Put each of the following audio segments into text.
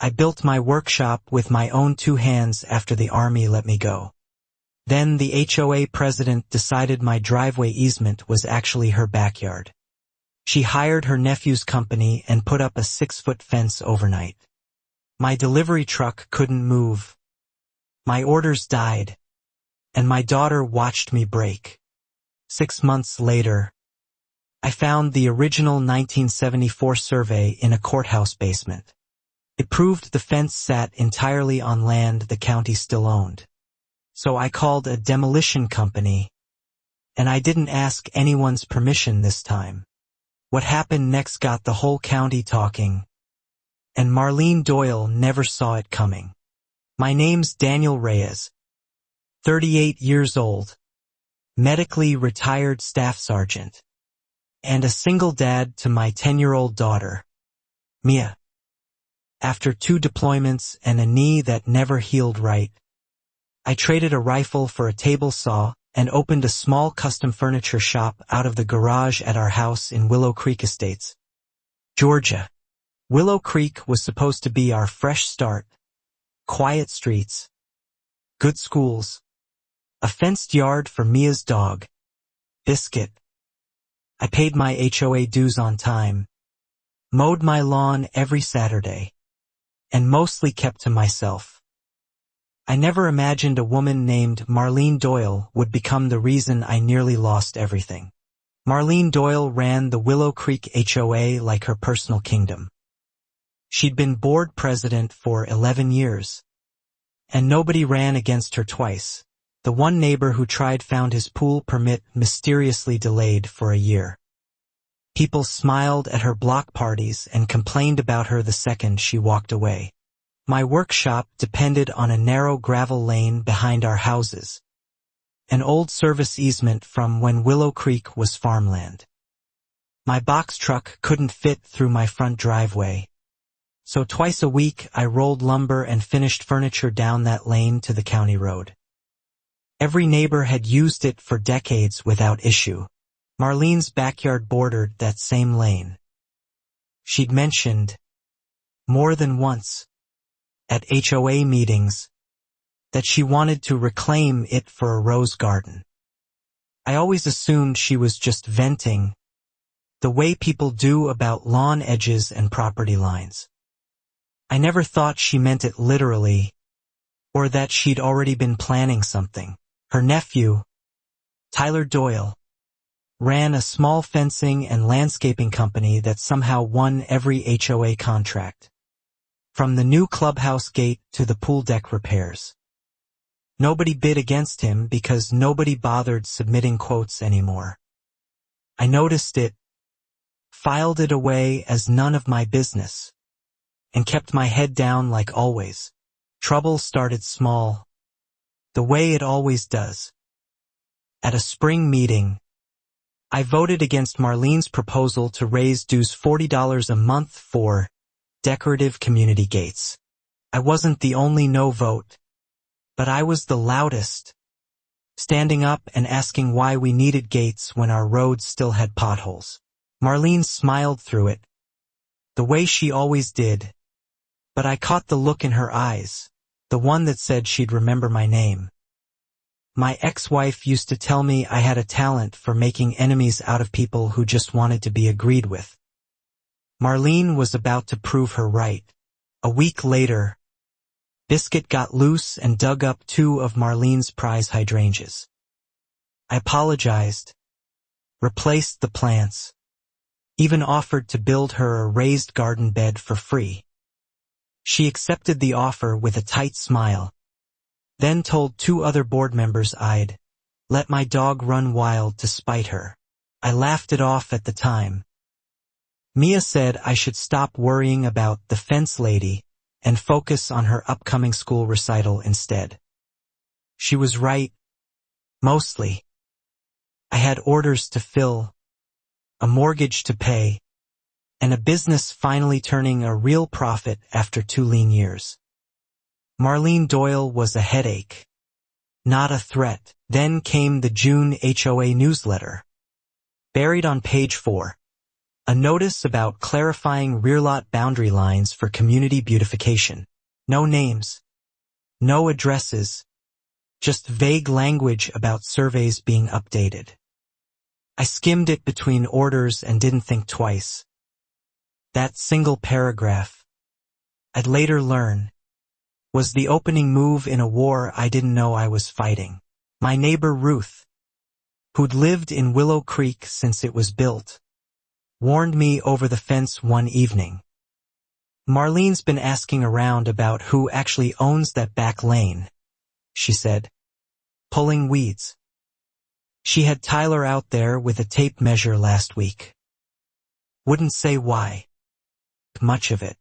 I built my workshop with my own 2 hands after the army let me go. Then the HOA president decided my driveway easement was actually her backyard. She hired her nephew's company and put up a 6-foot fence overnight. My delivery truck couldn't move. My orders died. And my daughter watched me break. 6 months later, I found the original 1974 survey in a courthouse basement. It proved the fence sat entirely on land the county still owned. So I called a demolition company, and I didn't ask anyone's permission this time. What happened next got the whole county talking, and Marlene Doyle never saw it coming. My name's Daniel Reyes, 38 years old, medically retired staff sergeant, and a single dad to my 10-year-old daughter, Mia. After 2 deployments and a knee that never healed right, I traded a rifle for a table saw and opened a small custom furniture shop out of the garage at our house in Willow Creek Estates, Georgia. Willow Creek was supposed to be our fresh start: quiet streets, good schools, a fenced yard for Mia's dog, Biscuit. I paid my HOA dues on time, mowed my lawn every Saturday, and mostly kept to myself. I never imagined a woman named Marlene Doyle would become the reason I nearly lost everything. Marlene Doyle ran the Willow Creek HOA like her personal kingdom. She'd been board president for 11 years. And nobody ran against her twice. The one neighbor who tried found his pool permit mysteriously delayed for a year. People smiled at her block parties and complained about her the second she walked away. My workshop depended on a narrow gravel lane behind our houses, an old service easement from when Willow Creek was farmland. My box truck couldn't fit through my front driveway, so twice a week I rolled lumber and finished furniture down that lane to the county road. Every neighbor had used it for decades without issue. Marlene's backyard bordered that same lane. She'd mentioned, more than once, at HOA meetings, that she wanted to reclaim it for a rose garden. I always assumed she was just venting, the way people do about lawn edges and property lines. I never thought she meant it literally, or that she'd already been planning something. Her nephew, Tyler Doyle, ran a small fencing and landscaping company that somehow won every HOA contract, from the new clubhouse gate to the pool deck repairs. Nobody bid against him because nobody bothered submitting quotes anymore. I noticed it, filed it away as none of my business, and kept my head down like always. Trouble started small, the way it always does. At a spring meeting, I voted against Marlene's proposal to raise dues $40 a month for decorative community gates. I wasn't the only no vote, but I was the loudest, standing up and asking why we needed gates when our roads still had potholes. Marlene smiled through it, the way she always did, but I caught the look in her eyes, the one that said she'd remember my name. My ex-wife used to tell me I had a talent for making enemies out of people who just wanted to be agreed with. Marlene was about to prove her right. A week later, Biscuit got loose and dug up 2 of Marlene's prize hydrangeas. I apologized, replaced the plants, even offered to build her a raised garden bed for free. She accepted the offer with a tight smile, then told 2 other board members I'd let my dog run wild to spite her. I laughed it off at the time. Mia said I should stop worrying about the fence lady and focus on her upcoming school recital instead. She was right, mostly. I had orders to fill, a mortgage to pay, and a business finally turning a real profit after 2 lean years. Marlene Doyle was a headache, not a threat. Then came the June HOA newsletter. Buried on page 4, A notice about clarifying rear lot boundary lines for community beautification. No names. No addresses. Just vague language about surveys being updated. I skimmed it between orders and didn't think twice. That single paragraph, I'd later learn, was the opening move in a war I didn't know I was fighting. My neighbor Ruth, who'd lived in Willow Creek since it was built, warned me over the fence one evening. "Marlene's been asking around about who actually owns that back lane," she said, pulling weeds. She had Tyler out there with a tape measure last week. Wouldn't say why. Much of it.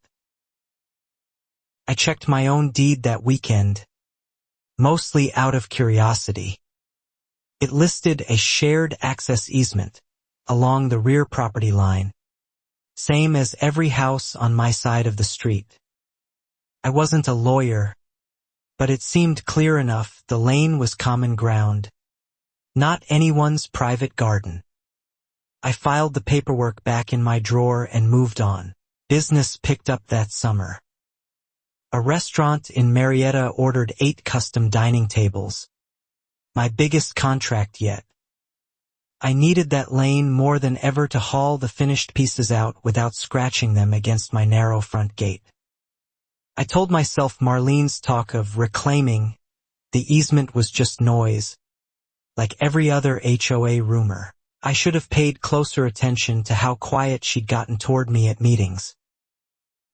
I checked my own deed that weekend, mostly out of curiosity. It listed a shared access easement along the rear property line, same as every house on my side of the street. I wasn't a lawyer, but it seemed clear enough the lane was common ground, not anyone's private garden. I filed the paperwork back in my drawer and moved on. Business picked up that summer. A restaurant in Marietta ordered 8 custom dining tables. My biggest contract yet. I needed that lane more than ever to haul the finished pieces out without scratching them against my narrow front gate. I told myself Marlene's talk of reclaiming the easement was just noise, like every other HOA rumor. I should have paid closer attention to how quiet she'd gotten toward me at meetings.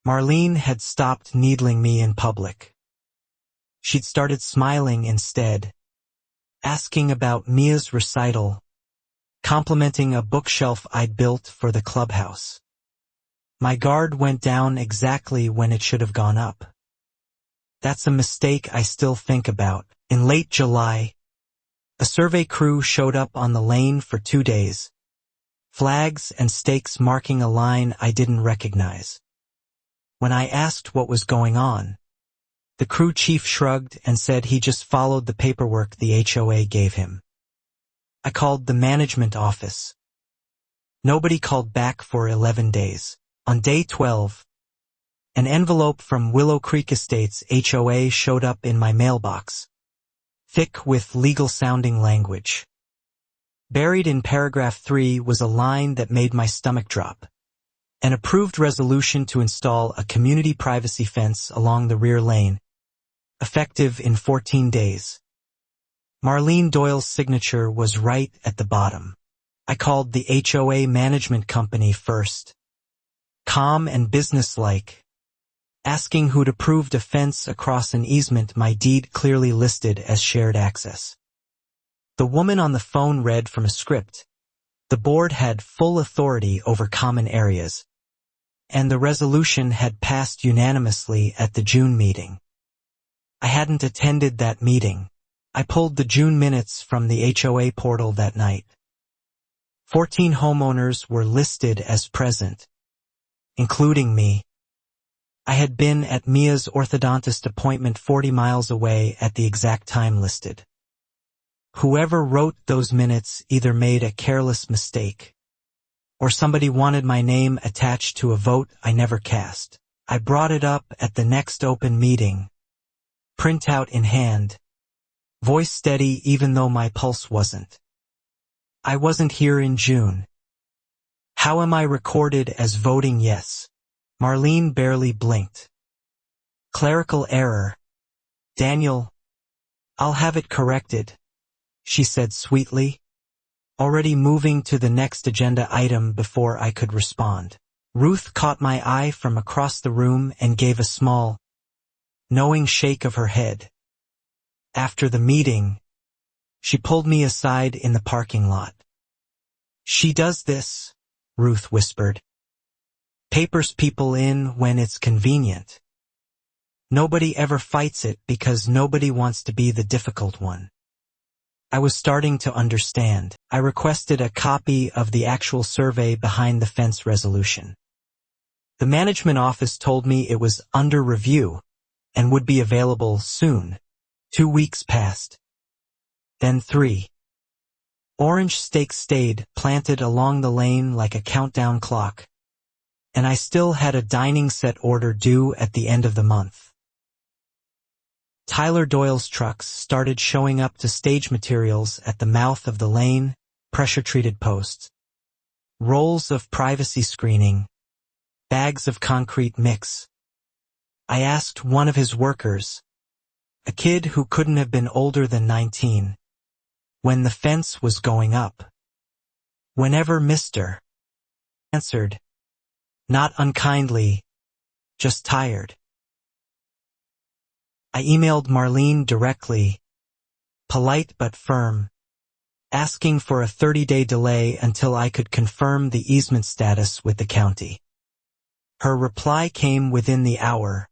Marlene had stopped needling me in public. She'd started smiling instead, asking about Mia's recital, complimenting a bookshelf I'd built for the clubhouse. My guard went down exactly when it should have gone up. That's a mistake I still think about. In late July, a survey crew showed up on the lane for 2 days, flags and stakes marking a line I didn't recognize. When I asked what was going on, the crew chief shrugged and said he just followed the paperwork the HOA gave him. I called the management office. Nobody called back for 11 days. On day 12, an envelope from Willow Creek Estates HOA showed up in my mailbox, thick with legal-sounding language. Buried in paragraph 3 was a line that made my stomach drop. An approved resolution to install a community privacy fence along the rear lane, effective in 14 days. Marlene Doyle's signature was right at the bottom. I called the HOA management company first, calm and businesslike, asking who'd approved a fence across an easement my deed clearly listed as shared access. The woman on the phone read from a script. The board had full authority over common areas, and the resolution had passed unanimously at the June meeting. I hadn't attended that meeting. I pulled the June minutes from the HOA portal that night. 14 homeowners were listed as present, including me. I had been at Mia's orthodontist appointment 40 miles away at the exact time listed. Whoever wrote those minutes either made a careless mistake, or somebody wanted my name attached to a vote I never cast. I brought it up at the next open meeting, printout in hand, voice steady even though my pulse wasn't. I wasn't here in June. How am I recorded as voting yes? Marlene barely blinked. Clerical error. Daniel, I'll have it corrected, she said sweetly, already moving to the next agenda item before I could respond. Ruth caught my eye from across the room and gave a small, knowing shake of her head. After the meeting, she pulled me aside in the parking lot. She does this, Ruth whispered. Papers people in when it's convenient. Nobody ever fights it because nobody wants to be the difficult one. I was starting to understand. I requested a copy of the actual survey behind the fence resolution. The management office told me it was under review and would be available soon. 2 weeks passed. Then 3. Orange stakes stayed planted along the lane like a countdown clock, and I still had a dining set order due at the end of the month. Tyler Doyle's trucks started showing up to stage materials at the mouth of the lane, pressure-treated posts, rolls of privacy screening, bags of concrete mix. I asked one of his workers, a kid who couldn't have been older than 19, when the fence was going up. Whenever Mr. answered, not unkindly, just tired. I emailed Marlene directly, polite but firm, asking for a 30-day delay until I could confirm the easement status with the county. Her reply came within the hour.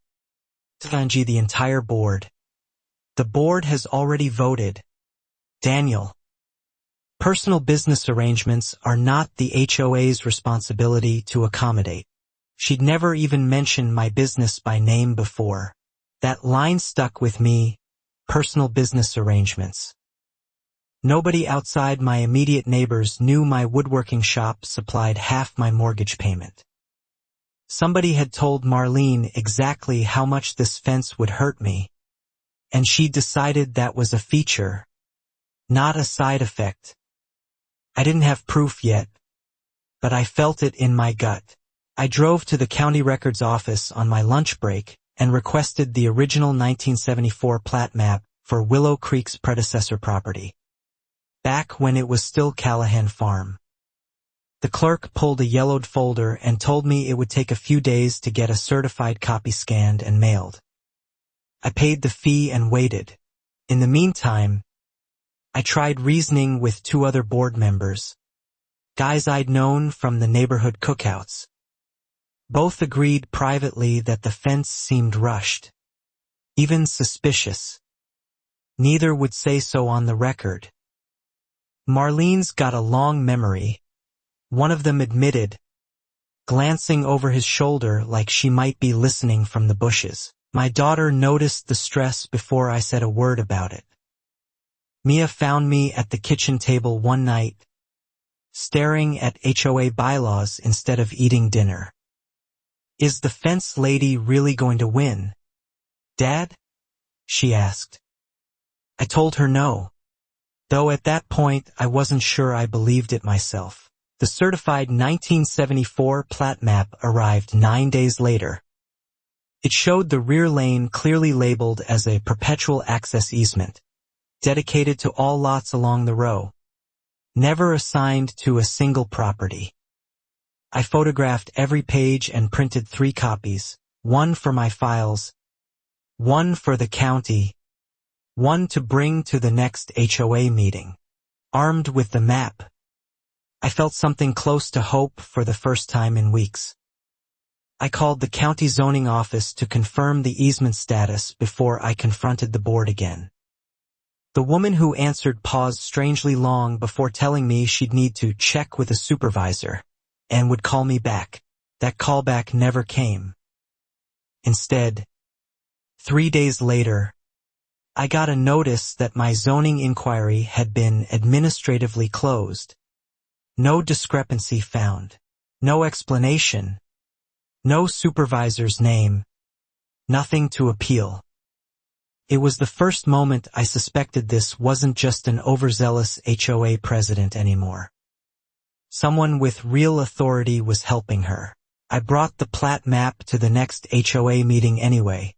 The entire board. The board has already voted. Daniel. Personal business arrangements are not the HOA's responsibility to accommodate. She'd never even mentioned my business by name before. That line stuck with me, personal business arrangements. Nobody outside my immediate neighbors knew my woodworking shop supplied half my mortgage payment. Somebody had told Marlene exactly how much this fence would hurt me, and she decided that was a feature, not a side effect. I didn't have proof yet, but I felt it in my gut. I drove to the county records office on my lunch break and requested the original 1974 plat map for Willow Creek's predecessor property, back when it was still Callahan Farm. The clerk pulled a yellowed folder and told me it would take a few days to get a certified copy scanned and mailed. I paid the fee and waited. In the meantime, I tried reasoning with two other board members, guys I'd known from the neighborhood cookouts. Both agreed privately that the fence seemed rushed, even suspicious. Neither would say so on the record. Marlene's got a long memory, one of them admitted, glancing over his shoulder like she might be listening from the bushes. My daughter noticed the stress before I said a word about it. Mia found me at the kitchen table one night, staring at HOA bylaws instead of eating dinner. Is the fence lady really going to win, Dad? She asked. I told her no, though at that point I wasn't sure I believed it myself. The certified 1974 plat map arrived 9 days later. It showed the rear lane clearly labeled as a perpetual access easement, dedicated to all lots along the row, never assigned to a single property. I photographed every page and printed 3 copies, one for my files, one for the county, one to bring to the next HOA meeting. Armed with the map, I felt something close to hope for the first time in weeks. I called the county zoning office to confirm the easement status before I confronted the board again. The woman who answered paused strangely long before telling me she'd need to check with a supervisor and would call me back. That callback never came. Instead, 3 days later, I got a notice that my zoning inquiry had been administratively closed. No discrepancy found. No explanation. No supervisor's name. Nothing to appeal. It was the first moment I suspected this wasn't just an overzealous HOA president anymore. Someone with real authority was helping her. I brought the plat map to the next HOA meeting anyway,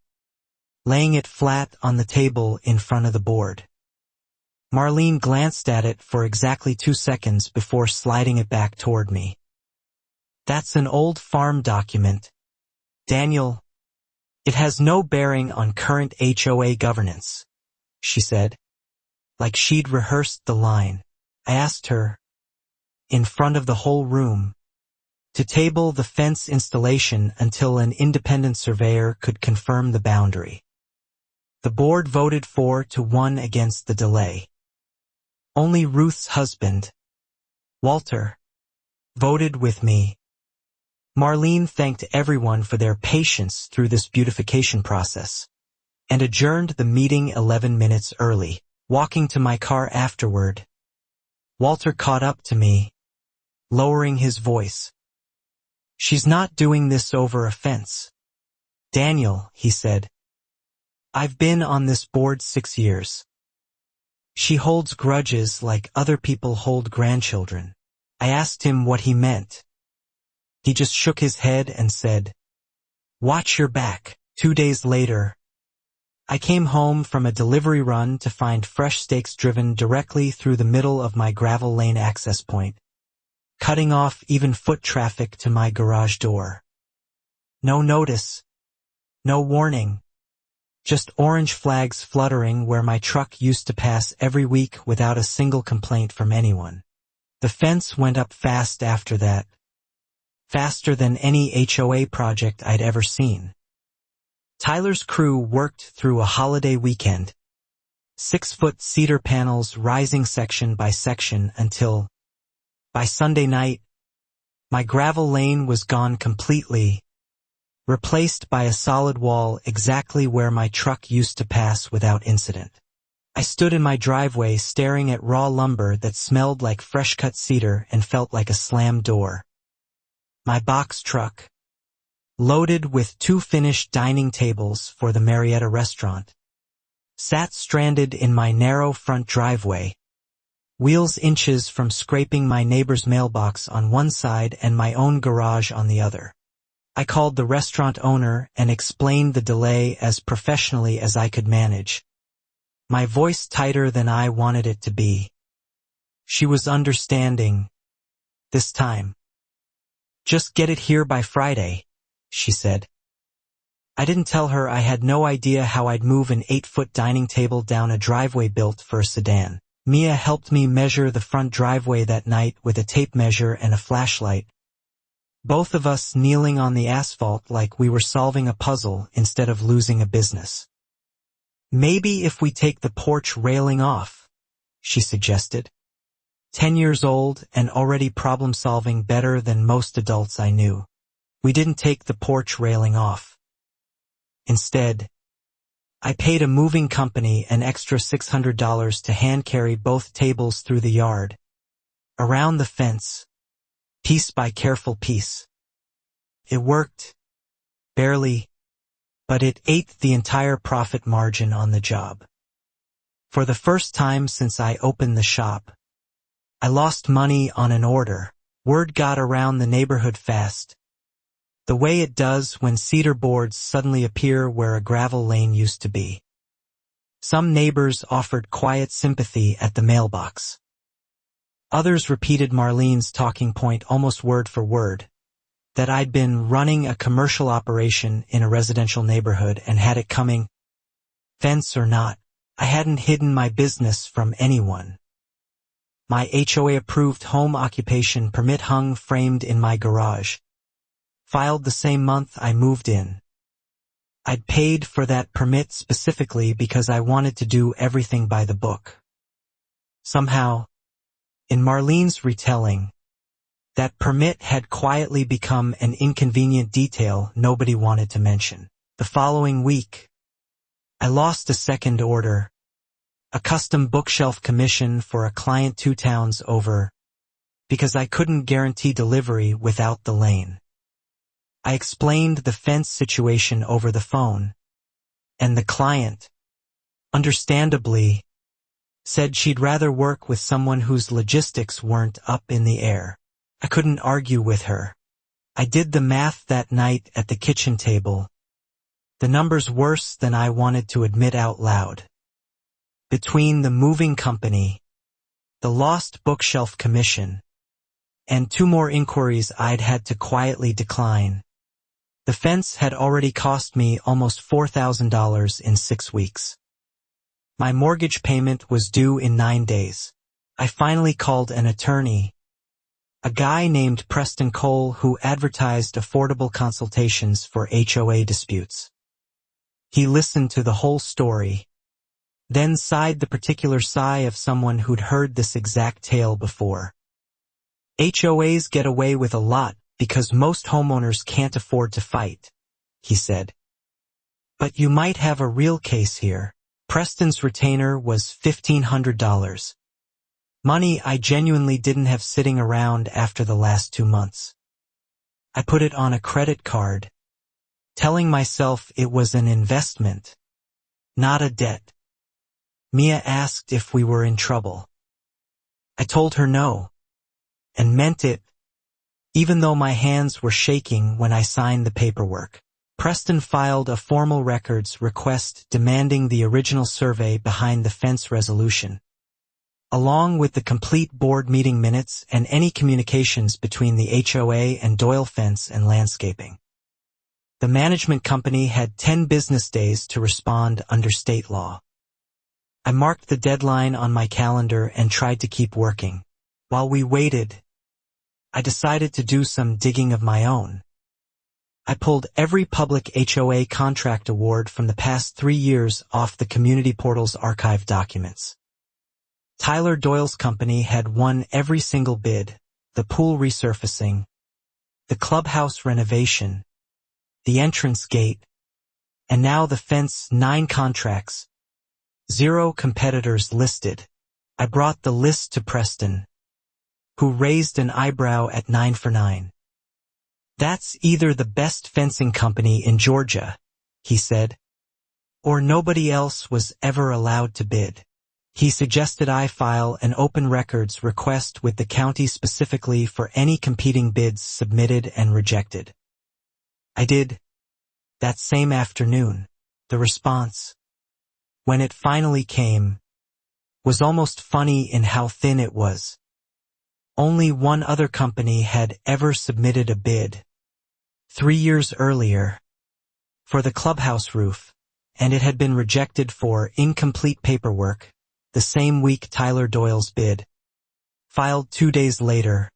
laying it flat on the table in front of the board. Marlene glanced at it for exactly 2 seconds before sliding it back toward me. That's an old farm document, Daniel. It has no bearing on current HOA governance, she said, like she'd rehearsed the line. I asked her, in front of the whole room, to table the fence installation until an independent surveyor could confirm the boundary. The board voted 4-1 against the delay. Only Ruth's husband, Walter, voted with me. Marlene thanked everyone for their patience through this beautification process and adjourned the meeting 11 minutes early. Walking to my car afterward, Walter caught up to me, lowering his voice. "She's not doing this over a fence. Daniel," he said. "I've been on this board 6 years. She holds grudges like other people hold grandchildren." I asked him what he meant. He just shook his head and said, "Watch your back." 2 days later, I came home from a delivery run to find fresh steaks driven directly through the middle of my gravel lane access point, cutting off even foot traffic to my garage door. No notice, no warning, just orange flags fluttering where my truck used to pass every week without a single complaint from anyone. The fence went up fast after that, faster than any HOA project I'd ever seen. Tyler's crew worked through a holiday weekend, 6-foot cedar panels rising section by section until, by Sunday night, my gravel lane was gone completely, replaced by a solid wall exactly where my truck used to pass without incident. I stood in my driveway staring at raw lumber that smelled like fresh-cut cedar and felt like a slammed door. My box truck, loaded with 2 finished dining tables for the Marietta restaurant, sat stranded in my narrow front driveway, wheels inches from scraping my neighbor's mailbox on one side and my own garage on the other. I called the restaurant owner and explained the delay as professionally as I could manage, my voice tighter than I wanted it to be. She was understanding, this time. "Just get it here by Friday," she said. I didn't tell her I had no idea how I'd move an 8-foot dining table down a driveway built for a sedan. Mia helped me measure the front driveway that night with a tape measure and a flashlight, both of us kneeling on the asphalt like we were solving a puzzle instead of losing a business. "Maybe if we take the porch railing off," she suggested. 10 years old and already problem-solving better than most adults I knew. We didn't take the porch railing off. Instead, I paid a moving company an extra $600 to hand-carry both tables through the yard, around the fence, piece by careful piece. It worked, barely, but it ate the entire profit margin on the job. For the first time since I opened the shop, I lost money on an order. Word got around the neighborhood fast, the way it does when cedar boards suddenly appear where a gravel lane used to be. Some neighbors offered quiet sympathy at the mailbox. Others repeated Marlene's talking point almost word for word, that I'd been running a commercial operation in a residential neighborhood and had it coming. Fence or not, I hadn't hidden my business from anyone. My HOA-approved home occupation permit hung framed in my garage, filed the same month I moved in. I'd paid for that permit specifically because I wanted to do everything by the book. Somehow, in Marlene's retelling, that permit had quietly become an inconvenient detail nobody wanted to mention. The following week, I lost a second order, a custom bookshelf commission for a client 2 towns over, because I couldn't guarantee delivery without the lane. I explained the fence situation over the phone, and the client, understandably, said she'd rather work with someone whose logistics weren't up in the air. I couldn't argue with her. I did the math that night at the kitchen table. The number's worse than I wanted to admit out loud. Between the moving company, the lost bookshelf commission, and 2 more inquiries I'd had to quietly decline, the fence had already cost me almost $4,000 in 6 weeks. My mortgage payment was due in 9 days. I finally called an attorney, a guy named Preston Cole who advertised affordable consultations for HOA disputes. He listened to the whole story, then sighed the particular sigh of someone who'd heard this exact tale before. HOAs get away with a lot because most homeowners can't afford to fight, he said. But you might have a real case here. Preston's retainer was $1,500. Money I genuinely didn't have sitting around after the last 2 months. I put it on a credit card, telling myself it was an investment, not a debt. Mia asked if we were in trouble. I told her no, and meant it, even though my hands were shaking when I signed the paperwork. Preston filed a formal records request demanding the original survey behind the fence resolution, along with the complete board meeting minutes and any communications between the HOA and Doyle Fence and Landscaping. The management company had 10 business days to respond under state law. I marked the deadline on my calendar and tried to keep working. While we waited, I decided to do some digging of my own. I pulled every public HOA contract award from the past 3 years off the community portal's archived documents. Tyler Doyle's company had won every single bid: the pool resurfacing, the clubhouse renovation, the entrance gate, and now the fence. 9 contracts, 0 competitors listed. I brought the list to Preston, who raised an eyebrow at 9 for 9. "That's either the best fencing company in Georgia," he said, "or nobody else was ever allowed to bid." He suggested I file an open records request with the county specifically for any competing bids submitted and rejected. I did, that same afternoon. The response, when it finally came, was almost funny in how thin it was. Only one other company had ever submitted a bid, 3 years earlier, for the clubhouse roof, and it had been rejected for incomplete paperwork the same week Tyler Doyle's bid, filed 2 days later,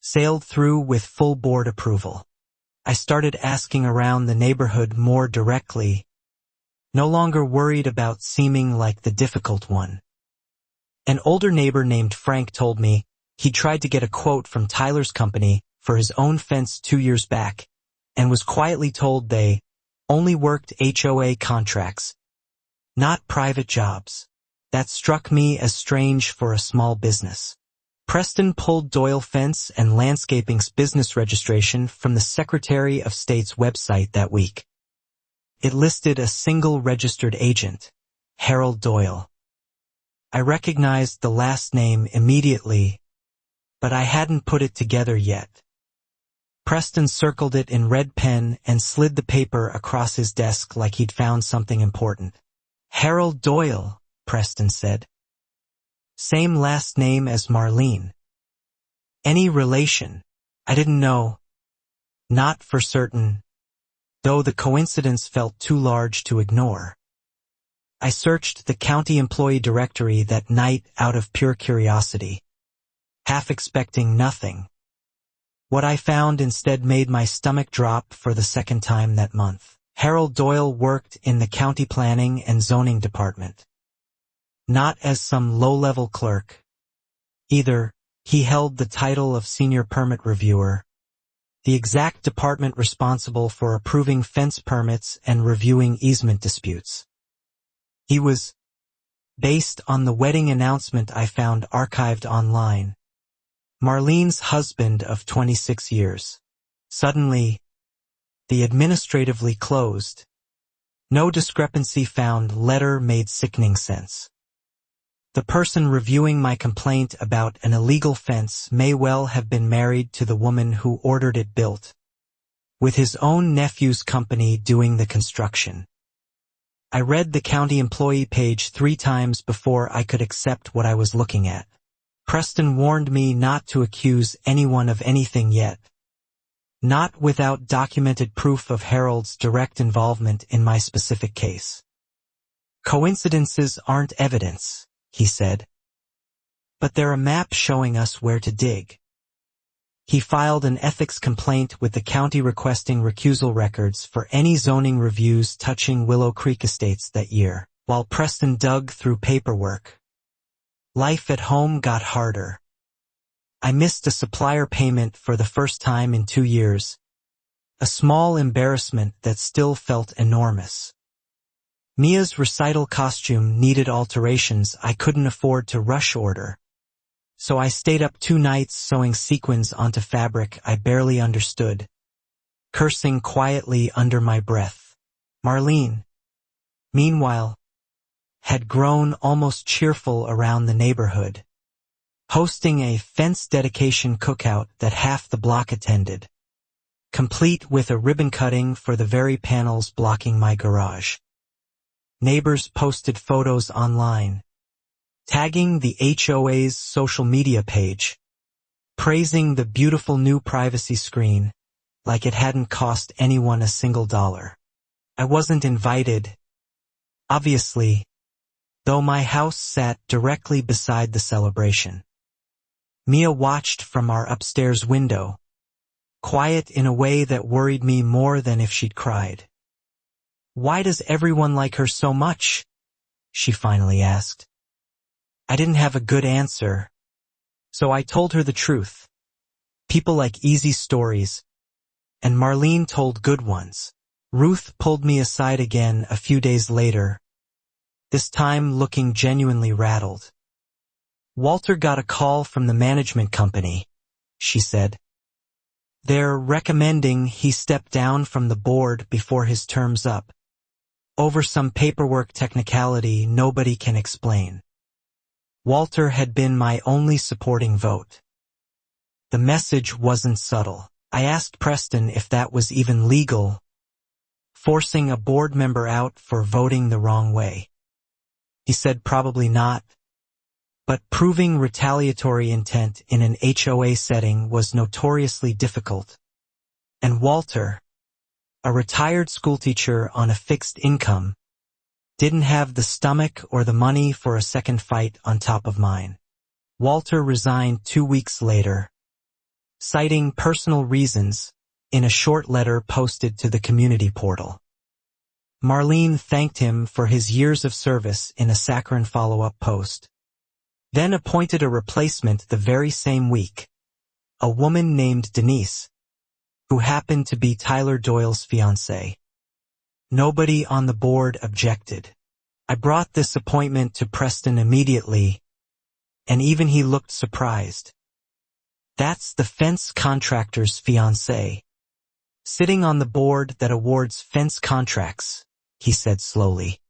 sailed through with full board approval. I started asking around the neighborhood more directly, no longer worried about seeming like the difficult one. An older neighbor named Frank told me he tried to get a quote from Tyler's company for his own fence 2 years back, and was quietly told they only worked HOA contracts, not private jobs. That struck me as strange for a small business. Preston pulled Doyle Fence and Landscaping's business registration from the Secretary of State's website that week. It listed a single registered agent, Harold Doyle. I recognized the last name immediately, but I hadn't put it together yet. Preston circled it in red pen and slid the paper across his desk like he'd found something important. "Harold Doyle," Preston said. "Same last name as Marlene. Any relation?" I didn't know. Not for certain, though the coincidence felt too large to ignore. I searched the county employee directory that night out of pure curiosity, half expecting nothing. What I found instead made my stomach drop for the second time that month. Harold Doyle worked in the county planning and zoning department. Not as some low-level clerk. Either, he held the title of senior permit reviewer, the exact department responsible for approving fence permits and reviewing easement disputes. He was, based on the wedding announcement I found archived online, Marlene's husband of 26 years. Suddenly, the administratively closed, no discrepancy found letter made sickening sense. The person reviewing my complaint about an illegal fence may well have been married to the woman who ordered it built, with his own nephew's company doing the construction. I read the county employee page 3 times before I could accept what I was looking at. Preston warned me not to accuse anyone of anything yet, not without documented proof of Harold's direct involvement in my specific case. "Coincidences aren't evidence," he said, "but they're a map showing us where to dig." He filed an ethics complaint with the county requesting recusal records for any zoning reviews touching Willow Creek Estates that year. While Preston dug through paperwork, life at home got harder. I missed a supplier payment for the first time in 2 years, a small embarrassment that still felt enormous. Mia's recital costume needed alterations I couldn't afford to rush order, So I stayed up 2 nights sewing sequins onto fabric I barely understood, cursing quietly under my breath. Marlene, meanwhile, had grown almost cheerful around the neighborhood, hosting a fence dedication cookout that half the block attended, complete with a ribbon cutting for the very panels blocking my garage. Neighbors posted photos online, tagging the HOA's social media page, praising the beautiful new privacy screen like it hadn't cost anyone a single dollar. I wasn't invited, obviously, though my house sat directly beside the celebration. Mia watched from our upstairs window, quiet in a way that worried me more than if she'd cried. "Why does everyone like her so much?" she finally asked. I didn't have a good answer, so I told her the truth. People like easy stories, and Marlene told good ones. Ruth pulled me aside again a few days later, this time looking genuinely rattled. "Walter got a call from the management company," she said. "They're recommending he step down from the board before his term's up, over some paperwork technicality nobody can explain." Walter had been my only supporting vote. The message wasn't subtle. I asked Preston if that was even legal, forcing a board member out for voting the wrong way. He said probably not, but proving retaliatory intent in an HOA setting was notoriously difficult. And Walter, a retired schoolteacher on a fixed income, didn't have the stomach or the money for a second fight on top of mine. Walter resigned 2 weeks later, citing personal reasons in a short letter posted to the community portal. Marlene thanked him for his years of service in a saccharine follow-up post, then appointed a replacement the very same week, a woman named Denise, who happened to be Tyler Doyle's fiancée. Nobody on the board objected. I brought this appointment to Preston immediately, and even he looked surprised. "That's the fence contractor's fiancée, sitting on the board that awards fence contracts," he said slowly.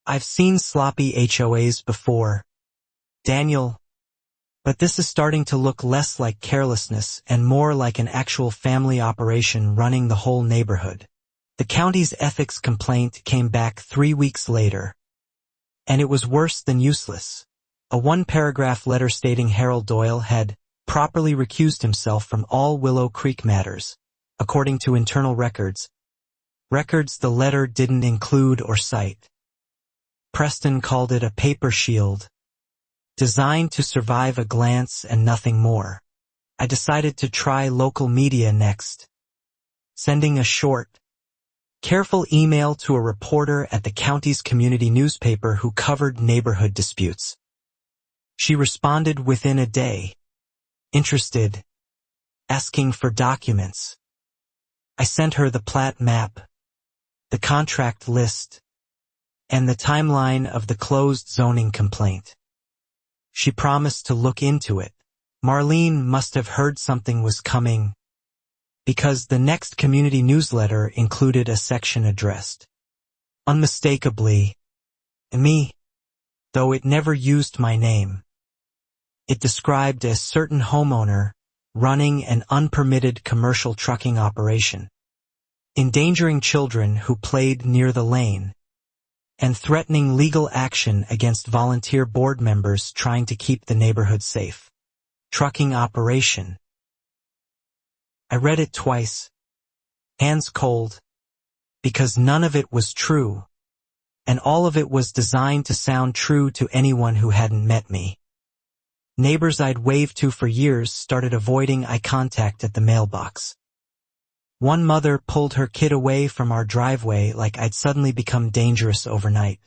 "I've seen sloppy HOAs before, Daniel, but this is starting to look less like carelessness and more like an actual family operation running the whole neighborhood." The county's ethics complaint came back 3 weeks later, and it was worse than useless. A one-paragraph letter stating Harold Doyle had properly recused himself from all Willow Creek matters, according to internal records the letter didn't include or cite. Preston called it a paper shield, designed to survive a glance and nothing more. I decided to try local media next, sending a short, careful email to a reporter at the county's community newspaper who covered neighborhood disputes. She responded within a day, interested, asking for documents. I sent her the plat map, the contract list, and the timeline of the closed zoning complaint. She promised to look into it. Marlene must have heard something was coming, because the next community newsletter included a section addressed, unmistakably, me, though it never used my name. It described a certain homeowner running an unpermitted commercial trucking operation, endangering children who played near the lane, and threatening legal action against volunteer board members trying to keep the neighborhood safe. Trucking operation. I read it twice, hands cold, because none of it was true, and all of it was designed to sound true to anyone who hadn't met me. Neighbors I'd waved to for years started avoiding eye contact at the mailbox. One mother pulled her kid away from our driveway like I'd suddenly become dangerous overnight.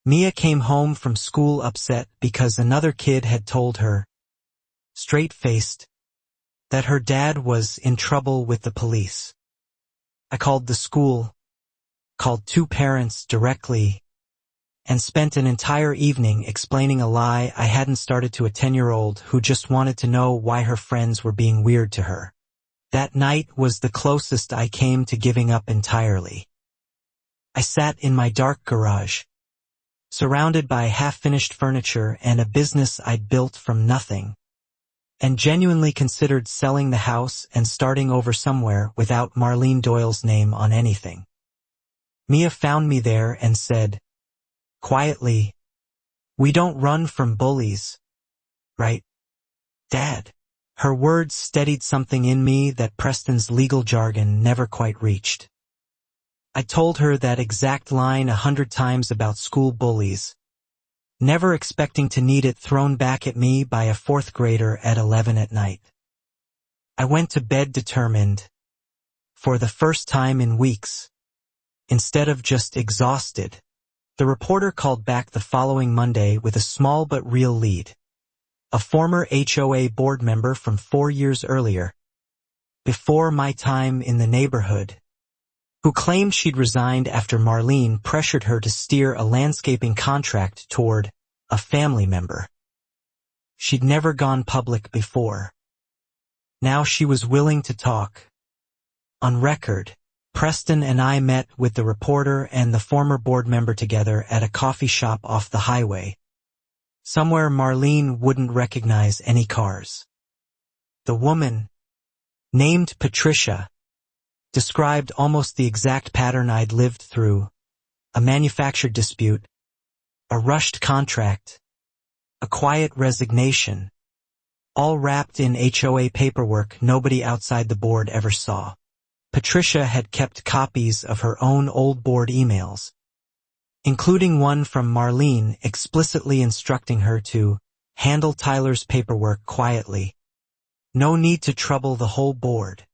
Mia came home from school upset because another kid had told her, straight-faced, that her dad was in trouble with the police. I called the school, called 2 parents directly, and spent an entire evening explaining a lie I hadn't started to a 10-year-old who just wanted to know why her friends were being weird to her. That night was the closest I came to giving up entirely. I sat in my dark garage, surrounded by half-finished furniture and a business I'd built from nothing, and genuinely considered selling the house and starting over somewhere without Marlene Doyle's name on anything. Mia found me there and said, quietly, "We don't run from bullies, right, Dad?" Her words steadied something in me that Preston's legal jargon never quite reached. I told her that exact line 100 times about school bullies, never expecting to need it thrown back at me by a fourth grader at 11 at night. I went to bed determined, for the first time in weeks, instead of just exhausted. The reporter called back the following Monday with a small but real lead. A former HOA board member from 4 years earlier, before my time in the neighborhood, who claimed she'd resigned after Marlene pressured her to steer a landscaping contract toward a family member. She'd never gone public before. Now she was willing to talk. On record, Preston and I met with the reporter and the former board member together at a coffee shop off the highway, somewhere Marlene wouldn't recognize any cars. The woman, named Patricia, described almost the exact pattern I'd lived through: a manufactured dispute, a rushed contract, a quiet resignation, all wrapped in HOA paperwork nobody outside the board ever saw. Patricia had kept copies of her own old board emails, including one from Marlene explicitly instructing her to handle Tyler's paperwork quietly. No need to trouble the whole board.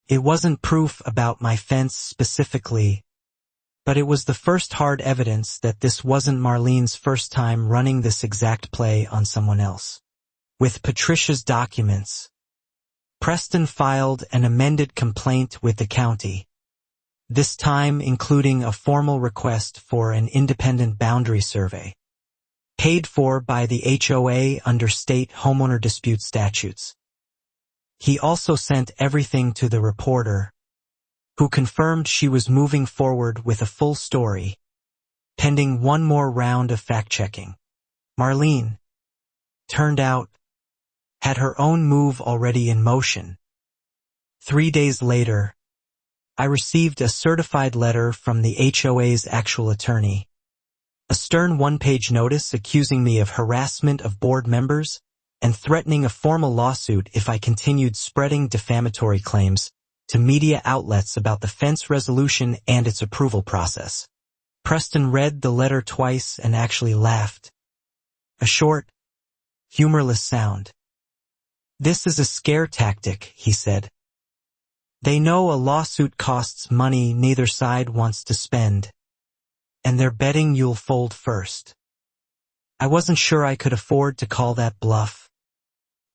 It wasn't proof about my fence specifically, but it was the first hard evidence that this wasn't Marlene's first time running this exact play on someone else. With Patricia's documents, Preston filed an amended complaint with the county, this time including a formal request for an independent boundary survey, paid for by the HOA under state homeowner dispute statutes. He also sent everything to the reporter, who confirmed she was moving forward with a full story, pending one more round of fact-checking. Marlene, turned out, had her own move already in motion. 3 days later, I received a certified letter from the HOA's actual attorney, a stern one-page notice accusing me of harassment of board members and threatening a formal lawsuit if I continued spreading defamatory claims to media outlets about the fence resolution and its approval process. Preston read the letter twice and actually laughed. A short, humorless sound. "This is a scare tactic," he said. "They know a lawsuit costs money neither side wants to spend, and they're betting you'll fold first." I wasn't sure I could afford to call that bluff.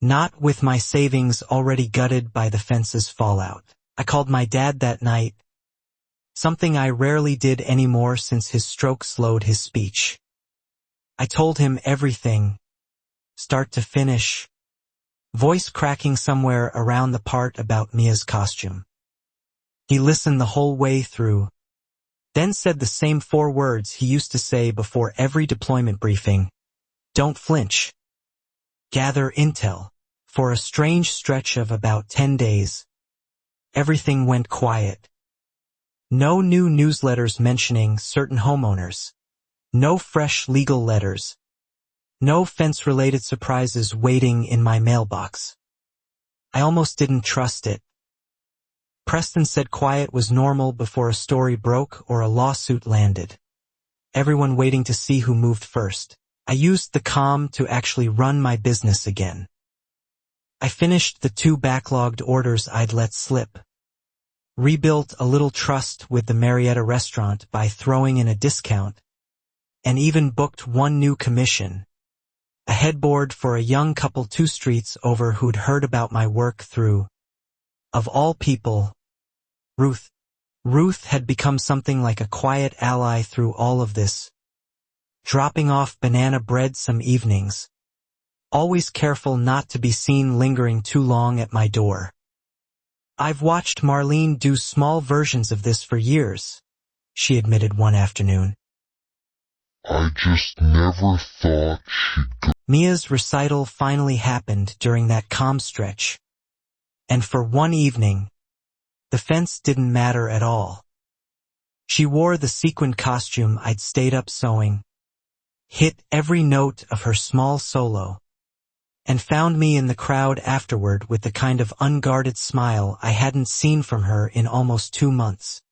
Not with my savings already gutted by the fence's fallout. I called my dad that night, something I rarely did anymore since his stroke slowed his speech. I told him everything, start to finish, voice cracking somewhere around the part about Mia's costume. He listened the whole way through, then said the same 4 words he used to say before every deployment briefing: "Don't flinch. Gather intel." For a strange stretch of about 10 days, everything went quiet. No new newsletters mentioning certain homeowners, no fresh legal letters, no fence-related surprises waiting in my mailbox. I almost didn't trust it. Preston said quiet was normal before a story broke or a lawsuit landed. Everyone waiting to see who moved first. I used the calm to actually run my business again. I finished the 2 backlogged orders I'd let slip, rebuilt a little trust with the Marietta restaurant by throwing in a discount, and even booked 1 new commission, a headboard for a young couple 2 streets over who'd heard about my work through, of all people, Ruth. Ruth had become something like a quiet ally through all of this, dropping off banana bread some evenings, always careful not to be seen lingering too long at my door. "I've watched Marlene do small versions of this for years," she admitted one afternoon. "I just never thought she'd go." Mia's recital finally happened during that calm stretch. And for one evening, the fence didn't matter at all. She wore the sequined costume I'd stayed up sewing, hit every note of her small solo, and found me in the crowd afterward with the kind of unguarded smile I hadn't seen from her in almost 2 months.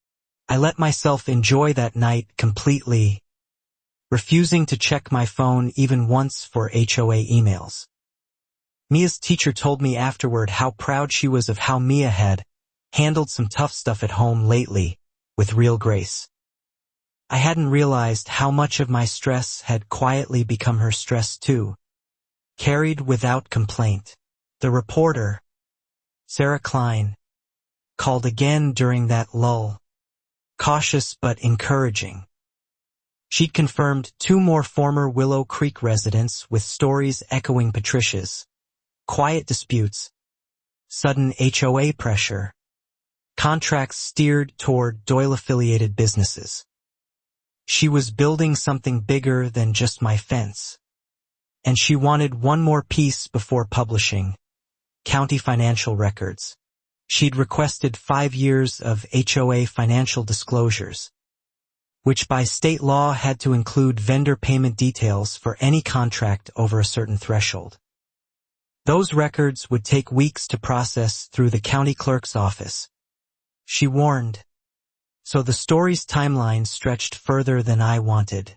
I let myself enjoy that night completely, refusing to check my phone even once for HOA emails. Mia's teacher told me afterward how proud she was of how Mia had handled some tough stuff at home lately with real grace. I hadn't realized how much of my stress had quietly become her stress too, carried without complaint. The reporter, Sarah Klein, called again during that lull, cautious but encouraging. She'd confirmed 2 more former Willow Creek residents with stories echoing Patricia's: quiet disputes, sudden HOA pressure, contracts steered toward Doyle-affiliated businesses. She was building something bigger than just my fence. And she wanted one more piece before publishing: county financial records. She'd requested 5 years of HOA financial disclosures, which by state law had to include vendor payment details for any contract over a certain threshold. Those records would take weeks to process through the county clerk's office, she warned, so the story's timeline stretched further than I wanted.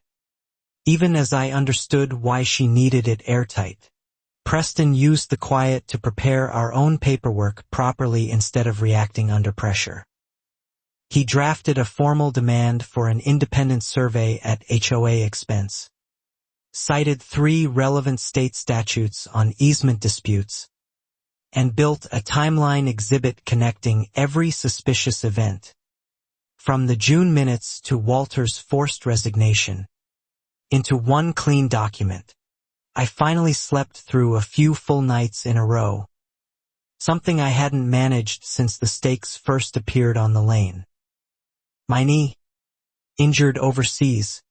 Even as I understood why she needed it airtight, Preston used the quiet to prepare our own paperwork properly instead of reacting under pressure. He drafted a formal demand for an independent survey at HOA expense, cited 3 relevant state statutes on easement disputes, and built a timeline exhibit connecting every suspicious event, from the June minutes to Walter's forced resignation, into one clean document. I finally slept through a few full nights in a row, something I hadn't managed since the stakes first appeared on the lane. My knee, injured overseas,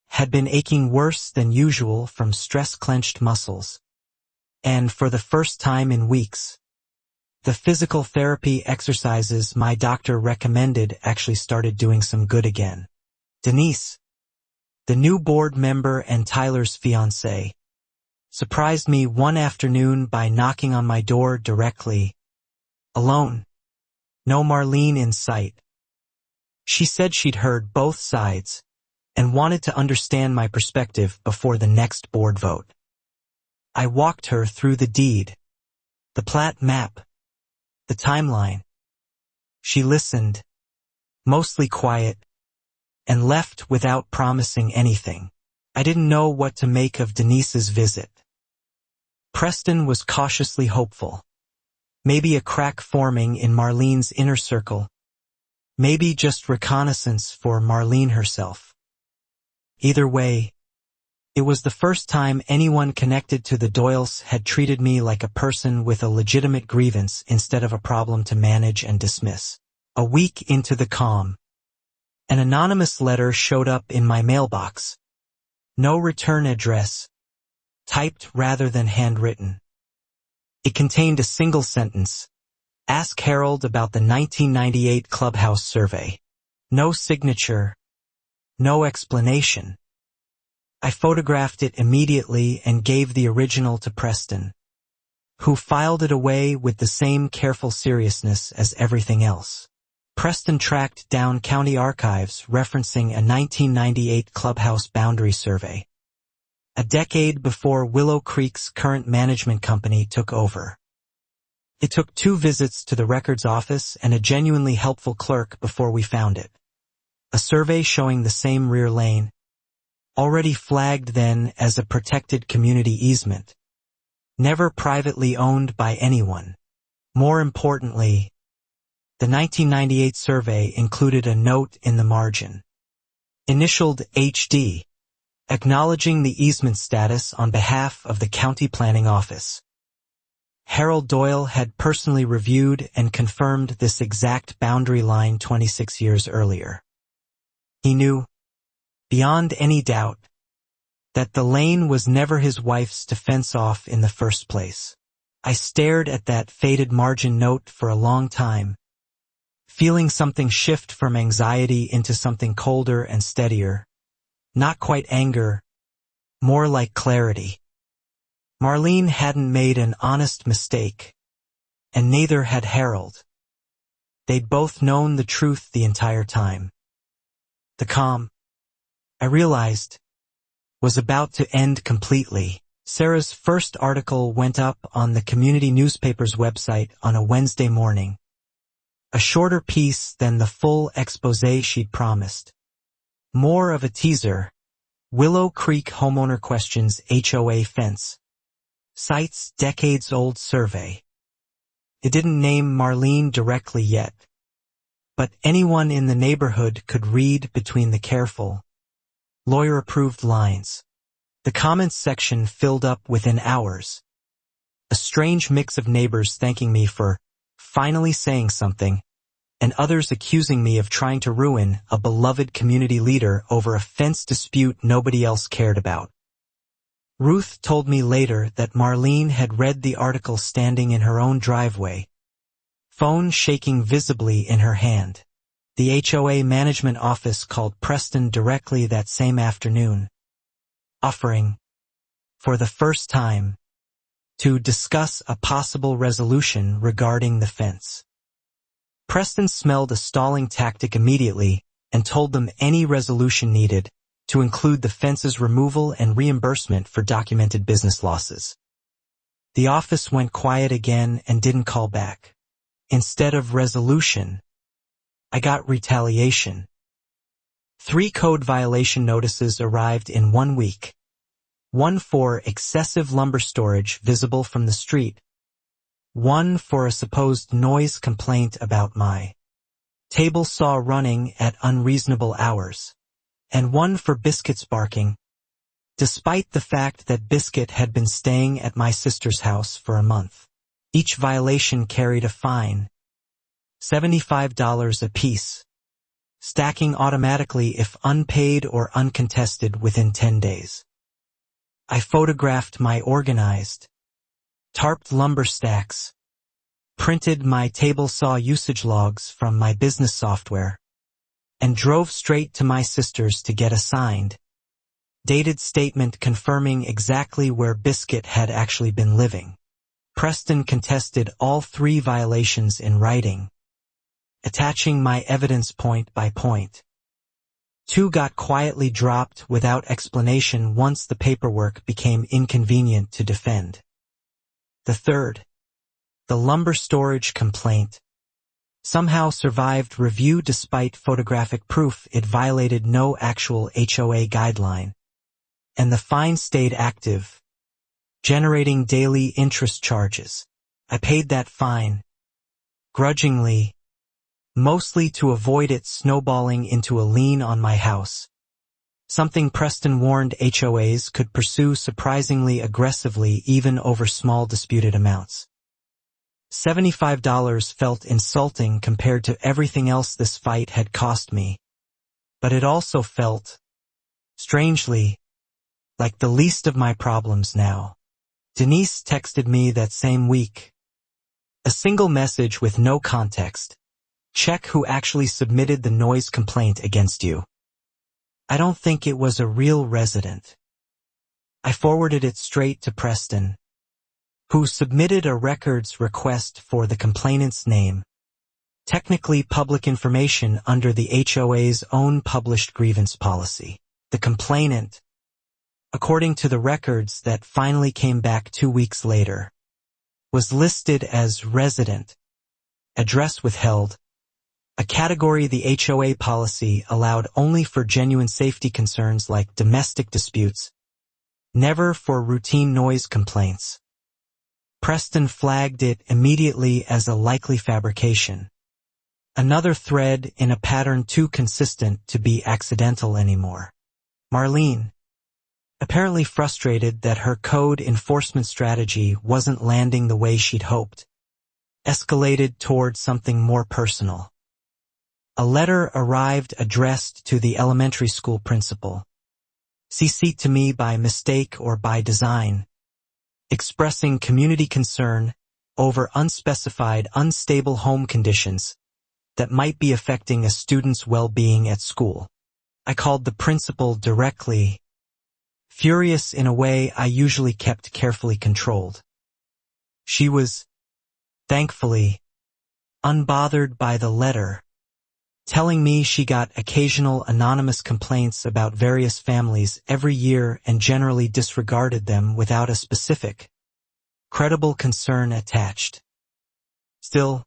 had been aching worse than usual from stress-clenched muscles. And for the first time in weeks, the physical therapy exercises my doctor recommended actually started doing some good again. Denise, the new board member and Tyler's fiancée, surprised me one afternoon by knocking on my door directly. Alone. No Marlene in sight. She said she'd heard both sides and wanted to understand my perspective before the next board vote. I walked her through the deed, the plat map, the timeline. She listened, mostly quiet, and left without promising anything. I didn't know what to make of Denise's visit. Preston was cautiously hopeful. Maybe a crack forming in Marlene's inner circle. Maybe just reconnaissance for Marlene herself. Either way, it was the first time anyone connected to the Doyles had treated me like a person with a legitimate grievance instead of a problem to manage and dismiss. A week into the calm, an anonymous letter showed up in my mailbox. No return address, typed rather than handwritten. It contained a single sentence: "Ask Harold about the 1998 clubhouse survey." No signature, no explanation. I photographed it immediately and gave the original to Preston, who filed it away with the same careful seriousness as everything else. Preston tracked down county archives referencing a 1998 clubhouse boundary survey, a decade before Willow Creek's current management company took over. It took 2 visits to the records office and a genuinely helpful clerk before we found it. A survey showing the same rear lane, already flagged then as a protected community easement, never privately owned by anyone. More importantly, the 1998 survey included a note in the margin, initialed HD, acknowledging the easement status on behalf of the county planning office. Harold Doyle had personally reviewed and confirmed this exact boundary line 26 years earlier. He knew, beyond any doubt, that the lane was never his wife's to fence off in the first place. I stared at that faded margin note for a long time, feeling something shift from anxiety into something colder and steadier. Not quite anger, more like clarity. Marlene hadn't made an honest mistake, and neither had Harold. They'd both known the truth the entire time. The calm, I realized, was about to end completely. Sarah's first article went up on the community newspaper's website on a Wednesday morning. A shorter piece than the full exposé she'd promised. More of a teaser. Willow Creek homeowner questions HOA fence. Cites decades-old survey. It didn't name Marlene directly yet, but anyone in the neighborhood could read between the careful, lawyer-approved lines. The comments section filled up within hours. A strange mix of neighbors thanking me for finally saying something, and others accusing me of trying to ruin a beloved community leader over a fence dispute nobody else cared about. Ruth told me later that Marlene had read the article standing in her own driveway, phone shaking visibly in her hand. The HOA management office called Preston directly that same afternoon, offering, for the first time, to discuss a possible resolution regarding the fence. Preston smelled a stalling tactic immediately and told them any resolution needed to include the fence's removal and reimbursement for documented business losses. The office went quiet again and didn't call back. Instead of resolution, I got retaliation. 3 code violation notices arrived in 1 week. 1 for excessive lumber storage visible from the street. 1 for a supposed noise complaint about my table saw running at unreasonable hours. And 1 for Biscuit's barking, despite the fact that Biscuit had been staying at my sister's house for a month. Each violation carried a fine, $75 apiece, stacking automatically if unpaid or uncontested within 10 days. I photographed my organized, tarped lumber stacks, printed my table saw usage logs from my business software, and drove straight to my sister's to get a signed, dated statement confirming exactly where Biscuit had actually been living. Preston contested all 3 violations in writing, attaching my evidence point by point. 2 got quietly dropped without explanation once the paperwork became inconvenient to defend. The 3rd, the lumber storage complaint, somehow survived review despite photographic proof it violated no actual HOA guideline, and the fine stayed active, generating daily interest charges. I paid that fine, grudgingly, mostly to avoid it snowballing into a lien on my house, something Preston warned HOAs could pursue surprisingly aggressively even over small disputed amounts. $75 felt insulting compared to everything else this fight had cost me, but it also felt, strangely, like the least of my problems now. Denise texted me that same week. A single message with no context. Check who actually submitted the noise complaint against you. I don't think it was a real resident. I forwarded it straight to Preston, who submitted a records request for the complainant's name, technically public information under the HOA's own published grievance policy. The complainant, according to the records that finally came back 2 weeks later, was listed as resident, address withheld, a category the HOA policy allowed only for genuine safety concerns like domestic disputes, never for routine noise complaints. Preston flagged it immediately as a likely fabrication. Another thread in a pattern too consistent to be accidental anymore. Marlene, apparently frustrated that her code enforcement strategy wasn't landing the way she'd hoped, escalated toward something more personal. A letter arrived addressed to the elementary school principal, CC'd to me by mistake or by design, expressing community concern over unspecified, unstable home conditions that might be affecting a student's well-being at school. I called the principal directly, furious in a way I usually kept carefully controlled. She was, thankfully, unbothered by the letter, telling me she got occasional anonymous complaints about various families every year and generally disregarded them without a specific, credible concern attached. Still,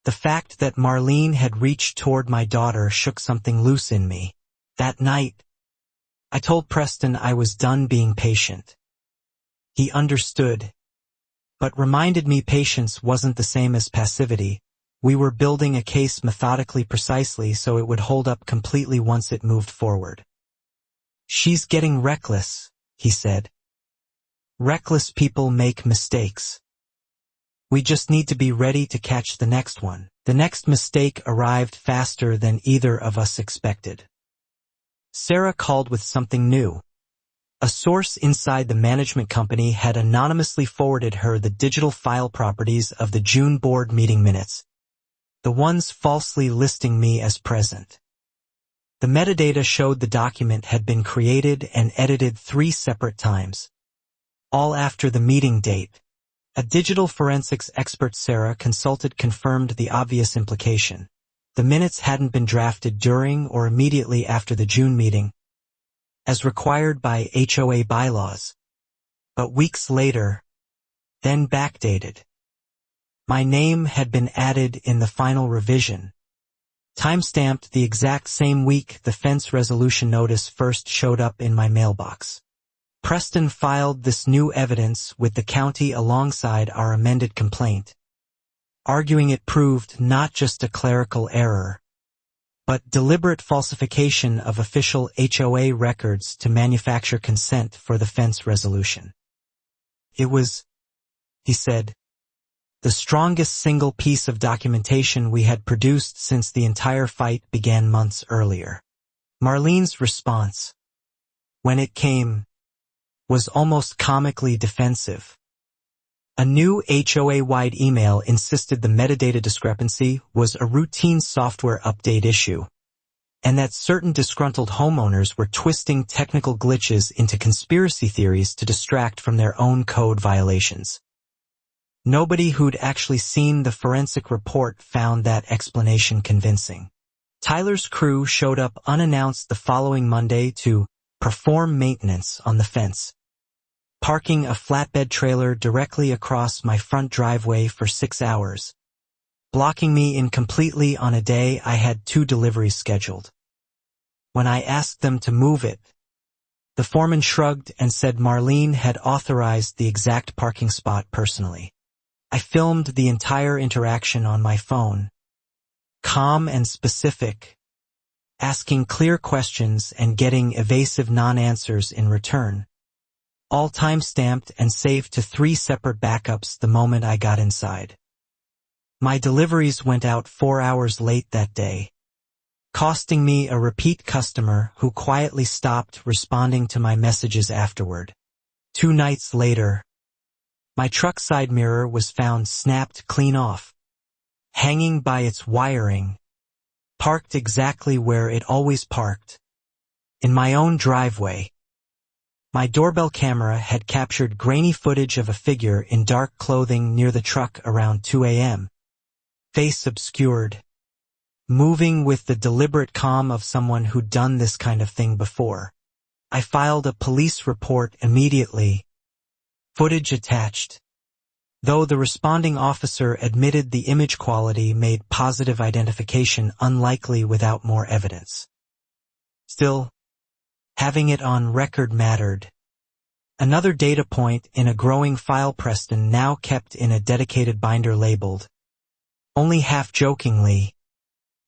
the fact that Marlene had reached toward my daughter shook something loose in me. That night, I told Preston I was done being patient. He understood, but reminded me patience wasn't the same as passivity. We were building a case methodically precisely so it would hold up completely once it moved forward. "She's getting reckless," he said. "Reckless people make mistakes. We just need to be ready to catch the next one." The next mistake arrived faster than either of us expected. Sarah called with something new. A source inside the management company had anonymously forwarded her the digital file properties of the June board meeting minutes, the ones falsely listing me as present. The metadata showed the document had been created and edited 3 separate times, all after the meeting date. A digital forensics expert Sarah consulted confirmed the obvious implication. The minutes hadn't been drafted during or immediately after the June meeting, as required by HOA bylaws, but weeks later, then backdated. My name had been added in the final revision, timestamped the exact same week the fence resolution notice first showed up in my mailbox. Preston filed this new evidence with the county alongside our amended complaint, arguing it proved not just a clerical error, but deliberate falsification of official HOA records to manufacture consent for the fence resolution. It was, he said, the strongest single piece of documentation we had produced since the entire fight began months earlier. Marlene's response, when it came, was almost comically defensive. A new HOA-wide email insisted the metadata discrepancy was a routine software update issue, and that certain disgruntled homeowners were twisting technical glitches into conspiracy theories to distract from their own code violations. Nobody who'd actually seen the forensic report found that explanation convincing. Tyler's crew showed up unannounced the following Monday to perform maintenance on the fence, parking a flatbed trailer directly across my front driveway for 6 hours, blocking me in completely on a day I had 2 deliveries scheduled. When I asked them to move it, the foreman shrugged and said Marlene had authorized the exact parking spot personally. I filmed the entire interaction on my phone, calm and specific, asking clear questions and getting evasive non-answers in return, all time-stamped and saved to 3 separate backups the moment I got inside. My deliveries went out 4 hours late that day, costing me a repeat customer who quietly stopped responding to my messages afterward. 2 nights later, my truck side mirror was found snapped clean off, hanging by its wiring, parked exactly where it always parked, in my own driveway. My doorbell camera had captured grainy footage of a figure in dark clothing near the truck around 2 a.m., face obscured, moving with the deliberate calm of someone who'd done this kind of thing before. I filed a police report immediately, footage attached, though the responding officer admitted the image quality made positive identification unlikely without more evidence. Still, having it on record mattered. Another data point in a growing file Preston now kept in a dedicated binder labeled, only half-jokingly,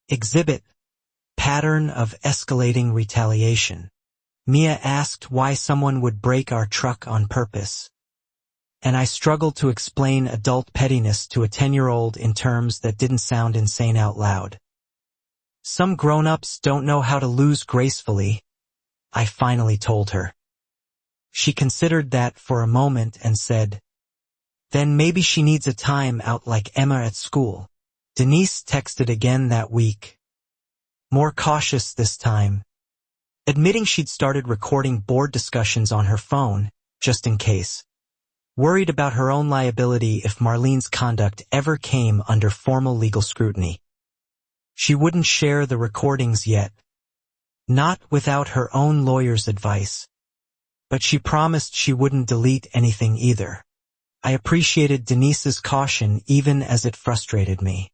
Exhibit, Pattern of Escalating Retaliation. Mia asked why someone would break our truck on purpose, and I struggled to explain adult pettiness to a 10-year-old in terms that didn't sound insane out loud. Some grown-ups don't know how to lose gracefully, I finally told her. She considered that for a moment and said, then maybe she needs a time out like Emma at school. Denise texted again that week, more cautious this time, admitting she'd started recording board discussions on her phone, just in case, worried about her own liability if Marlene's conduct ever came under formal legal scrutiny. She wouldn't share the recordings yet, not without her own lawyer's advice, but she promised she wouldn't delete anything either. I appreciated Denise's caution even as it frustrated me.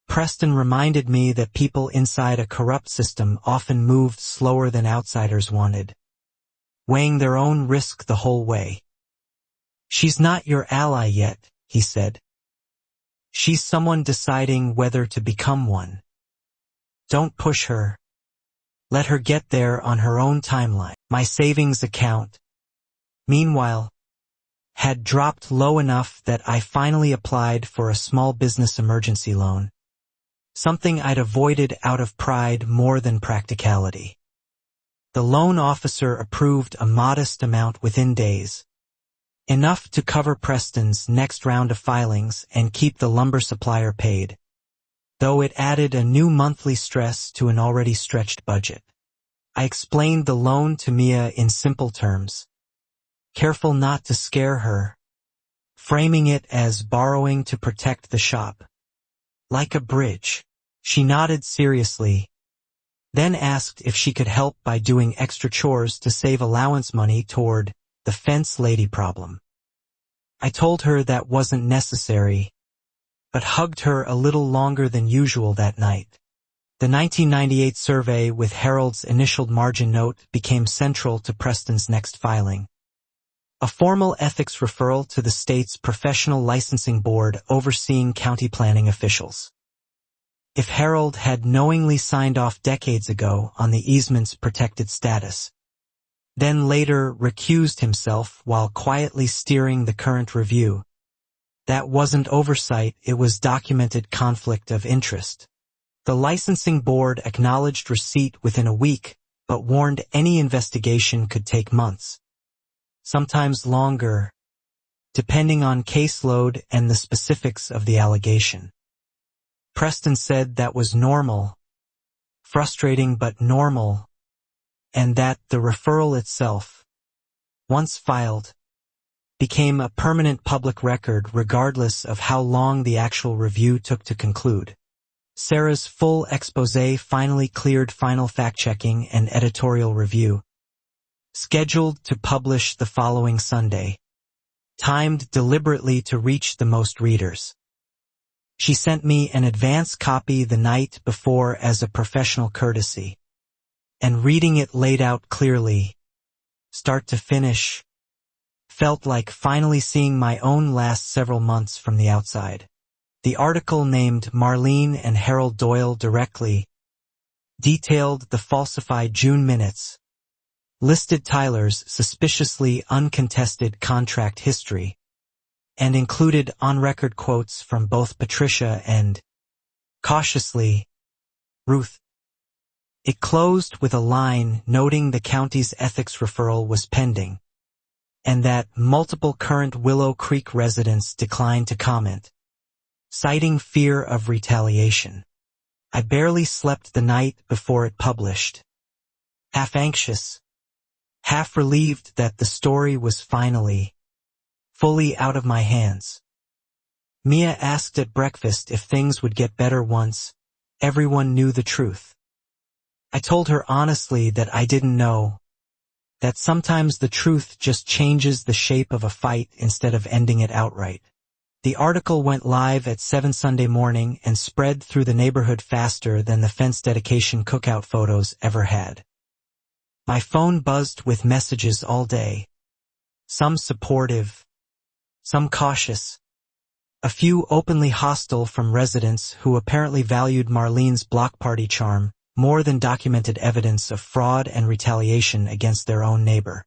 Preston reminded me that people inside a corrupt system often moved slower than outsiders wanted, weighing their own risk the whole way. She's not your ally yet, he said. She's someone deciding whether to become one. Don't push her. Let her get there on her own timeline. My savings account, meanwhile, had dropped low enough that I finally applied for a small business emergency loan, something I'd avoided out of pride more than practicality. The loan officer approved a modest amount within days, enough to cover Preston's next round of filings and keep the lumber supplier paid, though it added a new monthly stress to an already stretched budget. I explained the loan to Mia in simple terms, careful not to scare her, framing it as borrowing to protect the shop. Like a bridge. She nodded seriously, then asked if she could help by doing extra chores to save allowance money toward the fence lady problem. I told her that wasn't necessary, but hugged her a little longer than usual that night. The 1998 survey with Harold's initialed margin note became central to Preston's next filing. A formal ethics referral to the state's professional licensing board overseeing county planning officials. If Harold had knowingly signed off decades ago on the easement's protected status, then later recused himself while quietly steering the current review, that wasn't oversight, it was documented conflict of interest. The licensing board acknowledged receipt within a week, but warned any investigation could take months, sometimes longer, depending on caseload and the specifics of the allegation. Preston said that was normal, frustrating but normal, and that the referral itself, once filed, became a permanent public record regardless of how long the actual review took to conclude. Sarah's full exposé finally cleared final fact-checking and editorial review, scheduled to publish the following Sunday, timed deliberately to reach the most readers. She sent me an advance copy the night before as a professional courtesy, and reading it laid out clearly, start to finish, felt like finally seeing my own last several months from the outside. The article named Marlene and Harold Doyle directly, detailed the falsified June minutes, listed Tyler's suspiciously uncontested contract history, and included on-record quotes from both Patricia and, cautiously, Ruth. It closed with a line noting the county's ethics referral was pending, and that multiple current Willow Creek residents declined to comment, citing fear of retaliation. I barely slept the night before it published, half anxious, half relieved that the story was finally, fully out of my hands. Mia asked at breakfast if things would get better once everyone knew the truth. I told her honestly that I didn't know, that sometimes the truth just changes the shape of a fight instead of ending it outright. The article went live at 7 Sunday morning and spread through the neighborhood faster than the fence dedication cookout photos ever had. My phone buzzed with messages all day, some supportive, some cautious, a few openly hostile from residents who apparently valued Marlene's block party charm more than documented evidence of fraud and retaliation against their own neighbor.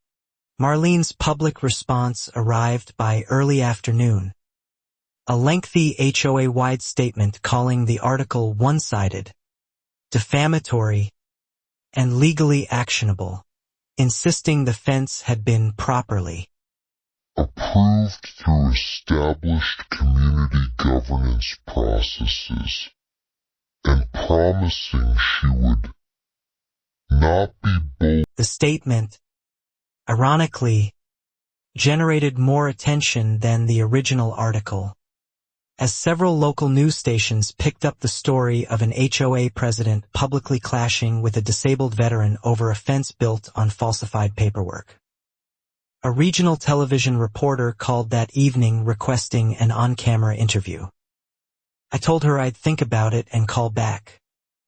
Marlene's public response arrived by early afternoon. A lengthy HOA-wide statement calling the article one-sided, defamatory, and legally actionable, insisting the fence had been properly approved through established community governance processes, and promising she would not be bold. The statement, ironically, generated more attention than the original article, as several local news stations picked up the story of an HOA president publicly clashing with a disabled veteran over a fence built on falsified paperwork. A regional television reporter called that evening requesting an on-camera interview. I told her I'd think about it and call back.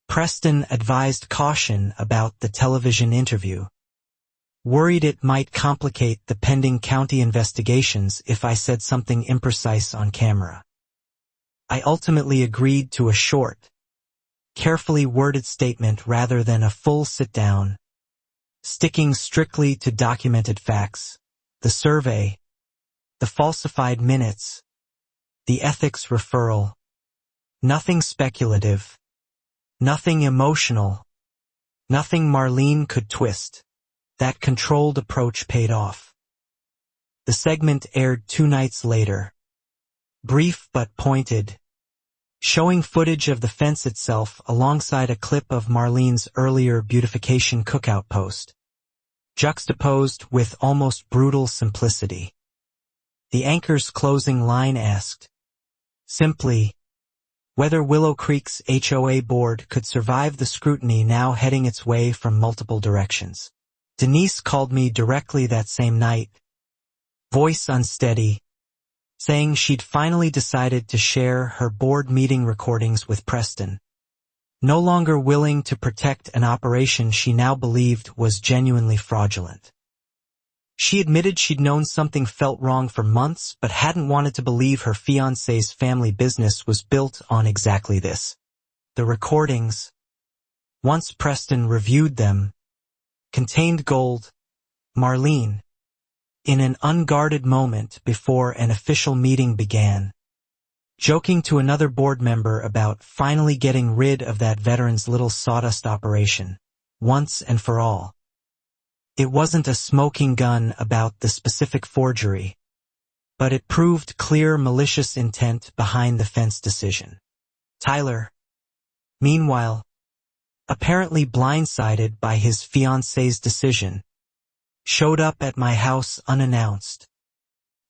Preston advised caution about the television interview, worried it might complicate the pending county investigations if I said something imprecise on camera. I ultimately agreed to a short, carefully worded statement rather than a full sit-down, sticking strictly to documented facts, the survey, the falsified minutes, the ethics referral. Nothing speculative, nothing emotional, nothing Marlene could twist. That controlled approach paid off. The segment aired 2 nights later. Brief but pointed, showing footage of the fence itself alongside a clip of Marlene's earlier beautification cookout post, juxtaposed with almost brutal simplicity. The anchor's closing line asked, simply, whether Willow Creek's HOA board could survive the scrutiny now heading its way from multiple directions. Denise called me directly that same night, voice unsteady, saying she'd finally decided to share her board meeting recordings with Preston, no longer willing to protect an operation she now believed was genuinely fraudulent. She admitted she'd known something felt wrong for months but hadn't wanted to believe her fiancé's family business was built on exactly this. The recordings, once Preston reviewed them, contained gold. Marlene, in an unguarded moment before an official meeting began, joking to another board member about finally getting rid of that veteran's little sawdust operation, once and for all. It wasn't a smoking gun about the specific forgery, but it proved clear malicious intent behind the fence decision. Tyler, meanwhile, apparently blindsided by his fiancé's decision, showed up at my house unannounced,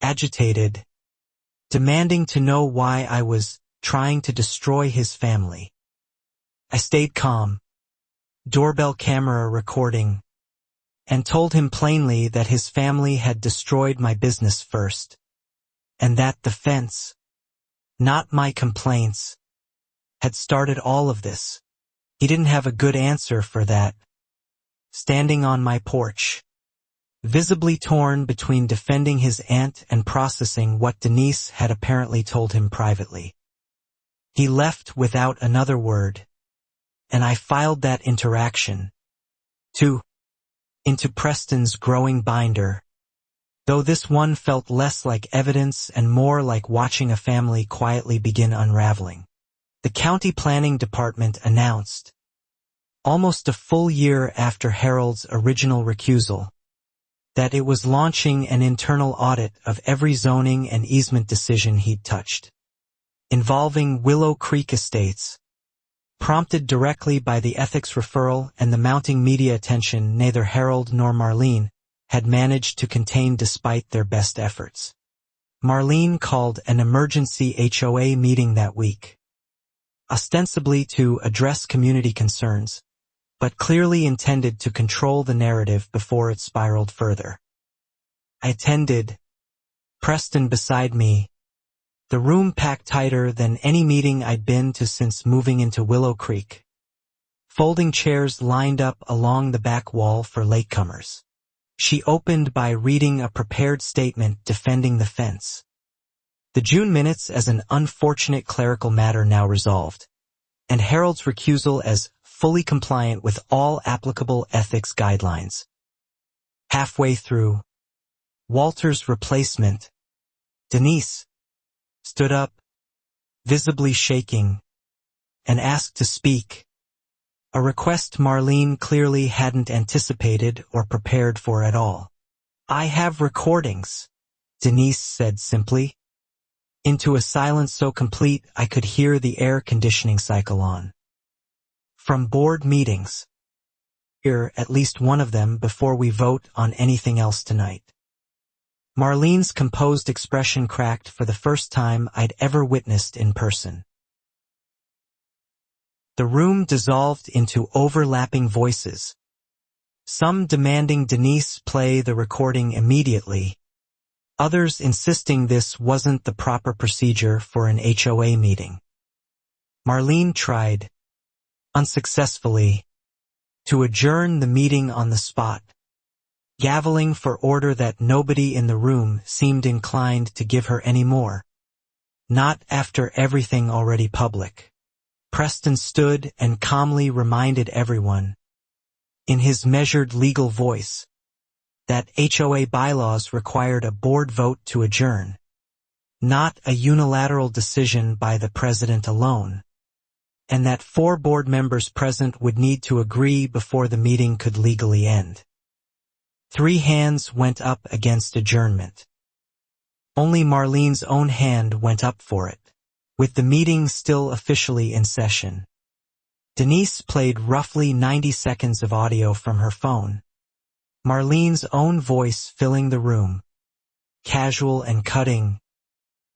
agitated, demanding to know why I was trying to destroy his family. I stayed calm, doorbell camera recording, and told him plainly that his family had destroyed my business first, and that the fence, not my complaints, had started all of this. He didn't have a good answer for that. Standing on my porch, visibly torn between defending his aunt and processing what Denise had apparently told him privately. He left without another word, and I filed that interaction into Preston's growing binder, though this one felt less like evidence and more like watching a family quietly begin unraveling. The county planning department announced, almost a full year after Harold's original recusal, that it was launching an internal audit of every zoning and easement decision he'd touched, involving Willow Creek Estates, prompted directly by the ethics referral and the mounting media attention neither Harold nor Marlene had managed to contain despite their best efforts. Marlene called an emergency HOA meeting that week, ostensibly to address community concerns, but clearly intended to control the narrative before it spiraled further. I attended, Preston beside me, the room packed tighter than any meeting I'd been to since moving into Willow Creek. Folding chairs lined up along the back wall for latecomers. She opened by reading a prepared statement defending the fence. The June minutes as an unfortunate clerical matter now resolved, and Harold's recusal as fully compliant with all applicable ethics guidelines. Halfway through, Walter's replacement, Denise, stood up, visibly shaking, and asked to speak, a request Marlene clearly hadn't anticipated or prepared for at all. "I have recordings," Denise said simply, into a silence so complete I could hear the air conditioning cycle on. "From board meetings. Hear at least one of them before we vote on anything else tonight." Marlene's composed expression cracked for the first time I'd ever witnessed in person. The room dissolved into overlapping voices, some demanding Denise play the recording immediately, others insisting this wasn't the proper procedure for an HOA meeting. Marlene tried, unsuccessfully, to adjourn the meeting on the spot, gaveling for order that nobody in the room seemed inclined to give her any more. Not after everything already public. Preston stood and calmly reminded everyone, in his measured legal voice, that HOA bylaws required a board vote to adjourn, not a unilateral decision by the president alone, and that 4 board members present would need to agree before the meeting could legally end. 3 hands went up against adjournment. Only Marlene's own hand went up for it. With the meeting still officially in session, Denise played roughly 90 seconds of audio from her phone, Marlene's own voice filling the room, casual and cutting,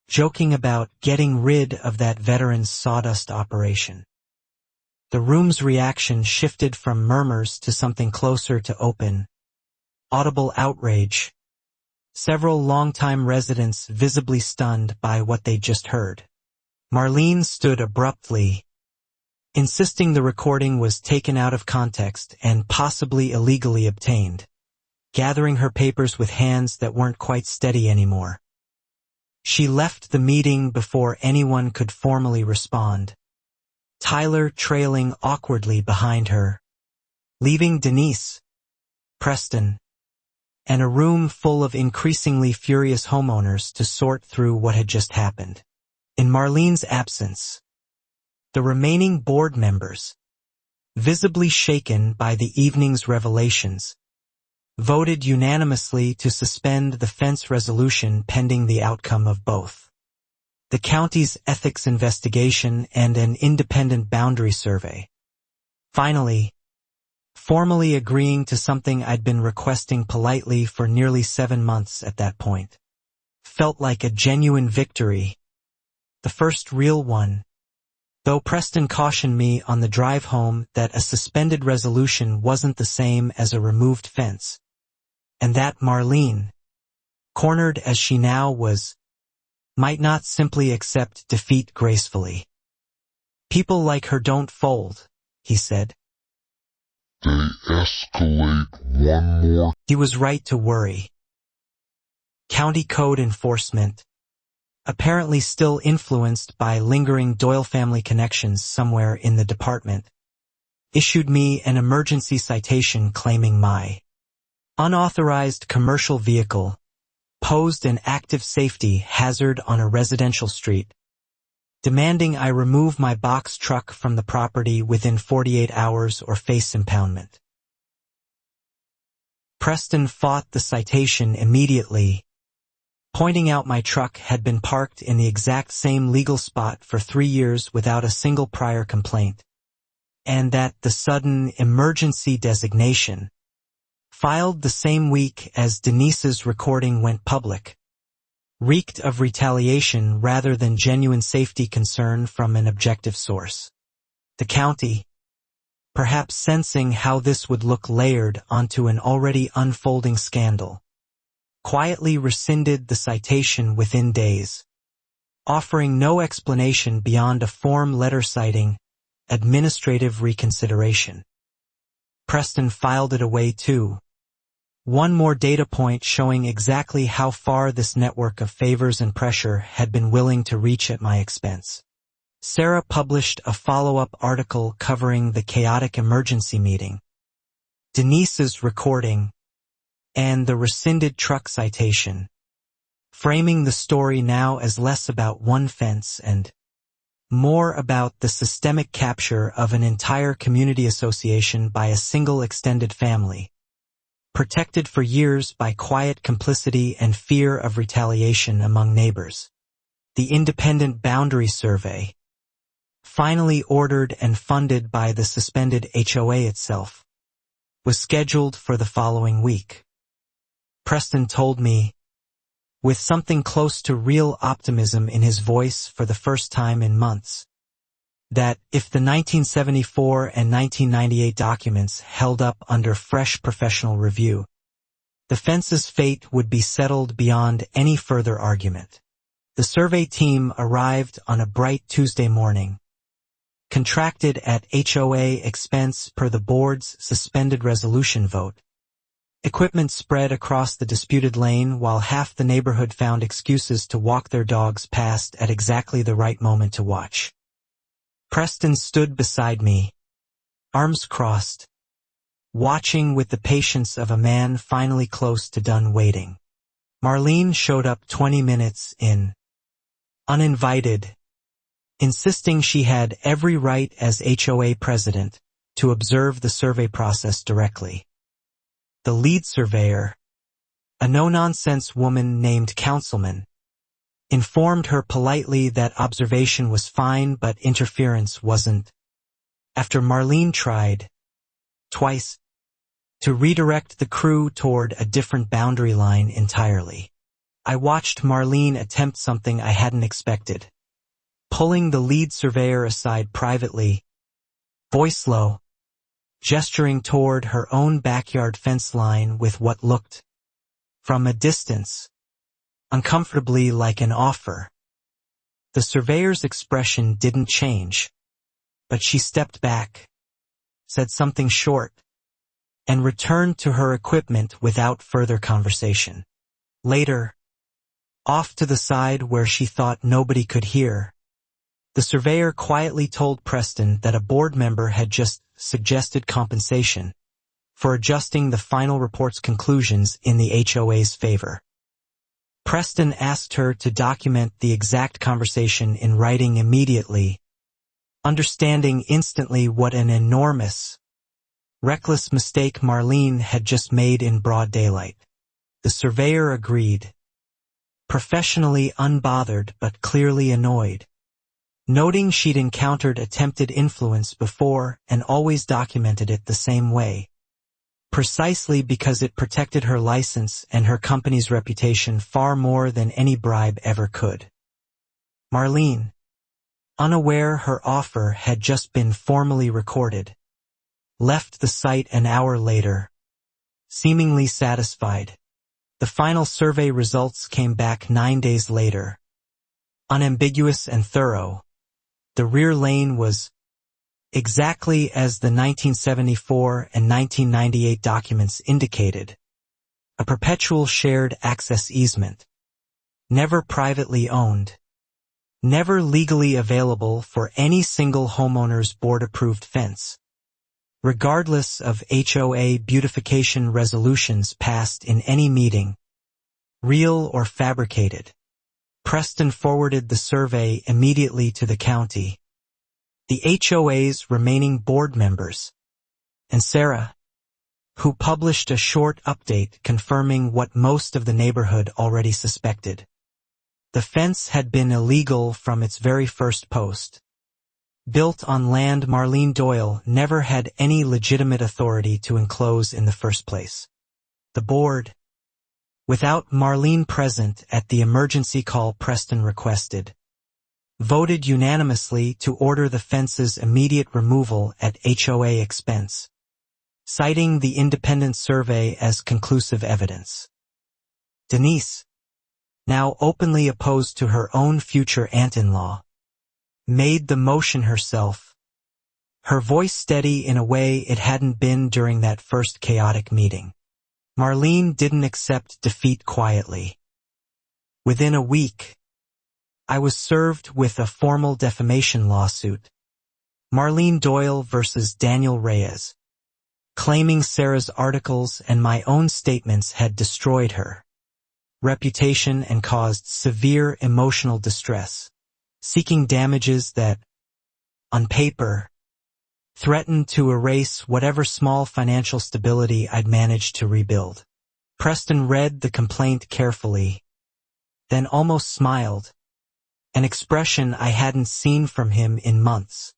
joking about getting rid of that veteran's sawdust operation. The room's reaction shifted from murmurs to something closer to open, audible outrage, several longtime residents visibly stunned by what they'd just heard. Marlene stood abruptly, insisting the recording was taken out of context and possibly illegally obtained, gathering her papers with hands that weren't quite steady anymore. She left the meeting before anyone could formally respond, Tyler trailing awkwardly behind her, leaving Denise, Preston, and a room full of increasingly furious homeowners to sort through what had just happened. In Marlene's absence, the remaining board members, visibly shaken by the evening's revelations, voted unanimously to suspend the fence resolution pending the outcome of both the county's ethics investigation and an independent boundary survey. Finally, formally agreeing to something I'd been requesting politely for nearly 7 months at that point. Felt like a genuine victory. The first real one, though Preston cautioned me on the drive home that a suspended resolution wasn't the same as a removed fence, and that Marlene, cornered as she now was, might not simply accept defeat gracefully. "People like her don't fold," he said. "They escalate one more." He was right to worry. County code enforcement, apparently still influenced by lingering Doyle family connections somewhere in the department, issued me an emergency citation claiming my unauthorized commercial vehicle posed an active safety hazard on a residential street, demanding I remove my box truck from the property within 48 hours or face impoundment. Preston fought the citation immediately, pointing out my truck had been parked in the exact same legal spot for 3 years without a single prior complaint, and that the sudden emergency designation, filed the same week as Denise's recording went public, reeked of retaliation rather than genuine safety concern from an objective source. The county, perhaps sensing how this would look layered onto an already unfolding scandal, quietly rescinded the citation within days, offering no explanation beyond a form letter citing administrative reconsideration. Preston filed it away too. One more data point showing exactly how far this network of favors and pressure had been willing to reach at my expense. Sarah published a follow-up article covering the chaotic emergency meeting, Denise's recording, and the rescinded truck citation, framing the story now as less about one fence and more about the systemic capture of an entire community association by a single extended family, protected for years by quiet complicity and fear of retaliation among neighbors. The independent boundary survey, finally ordered and funded by the suspended HOA itself, was scheduled for the following week. Preston told me, with something close to real optimism in his voice for the first time in months, that if the 1974 and 1998 documents held up under fresh professional review, the fence's fate would be settled beyond any further argument. The survey team arrived on a bright Tuesday morning, contracted at HOA expense per the board's suspended resolution vote. Equipment spread across the disputed lane while half the neighborhood found excuses to walk their dogs past at exactly the right moment to watch. Preston stood beside me, arms crossed, watching with the patience of a man finally close to done waiting. Marlene showed up 20 minutes in, uninvited, insisting she had every right as HOA president to observe the survey process directly. The lead surveyor, a no-nonsense woman named Councilman, informed her politely that observation was fine but interference wasn't. After Marlene tried, twice, to redirect the crew toward a different boundary line entirely, I watched Marlene attempt something I hadn't expected. Pulling the lead surveyor aside privately, voice low, gesturing toward her own backyard fence line with what looked, from a distance, uncomfortably like an offer. The surveyor's expression didn't change, but she stepped back, said something short, and returned to her equipment without further conversation. Later, off to the side where she thought nobody could hear, the surveyor quietly told Preston that a board member had just suggested compensation for adjusting the final report's conclusions in the HOA's favor. Preston asked her to document the exact conversation in writing immediately, understanding instantly what an enormous, reckless mistake Marlene had just made in broad daylight. The surveyor agreed, professionally unbothered but clearly annoyed, noting she'd encountered attempted influence before and always documented it the same way, precisely because it protected her license and her company's reputation far more than any bribe ever could. Marlene, unaware her offer had just been formally recorded, left the site an hour later, seemingly satisfied. The final survey results came back 9 days later. Unambiguous and thorough, the rear lane was exactly as the 1974 and 1998 documents indicated, a perpetual shared access easement, never privately owned, never legally available for any single homeowner's board-approved fence, regardless of HOA beautification resolutions passed in any meeting, real or fabricated. Preston forwarded the survey immediately to the county, the HOA's remaining board members, and Sarah, who published a short update confirming what most of the neighborhood already suspected. The fence had been illegal from its very first post. Built on land Marlene Doyle never had any legitimate authority to enclose in the first place. The board, without Marlene present at the emergency call Preston requested, voted unanimously to order the fence's immediate removal at HOA expense, citing the independent survey as conclusive evidence. Denise, now openly opposed to her own future aunt-in-law, made the motion herself, her voice steady in a way it hadn't been during that first chaotic meeting. Marlene didn't accept defeat quietly. Within a week, I was served with a formal defamation lawsuit. Marlene Doyle versus Daniel Reyes, claiming Sarah's articles and my own statements had destroyed her reputation and caused severe emotional distress, seeking damages that, on paper, threatened to erase whatever small financial stability I'd managed to rebuild. Preston read the complaint carefully, then almost smiled, an expression I hadn't seen from him in months.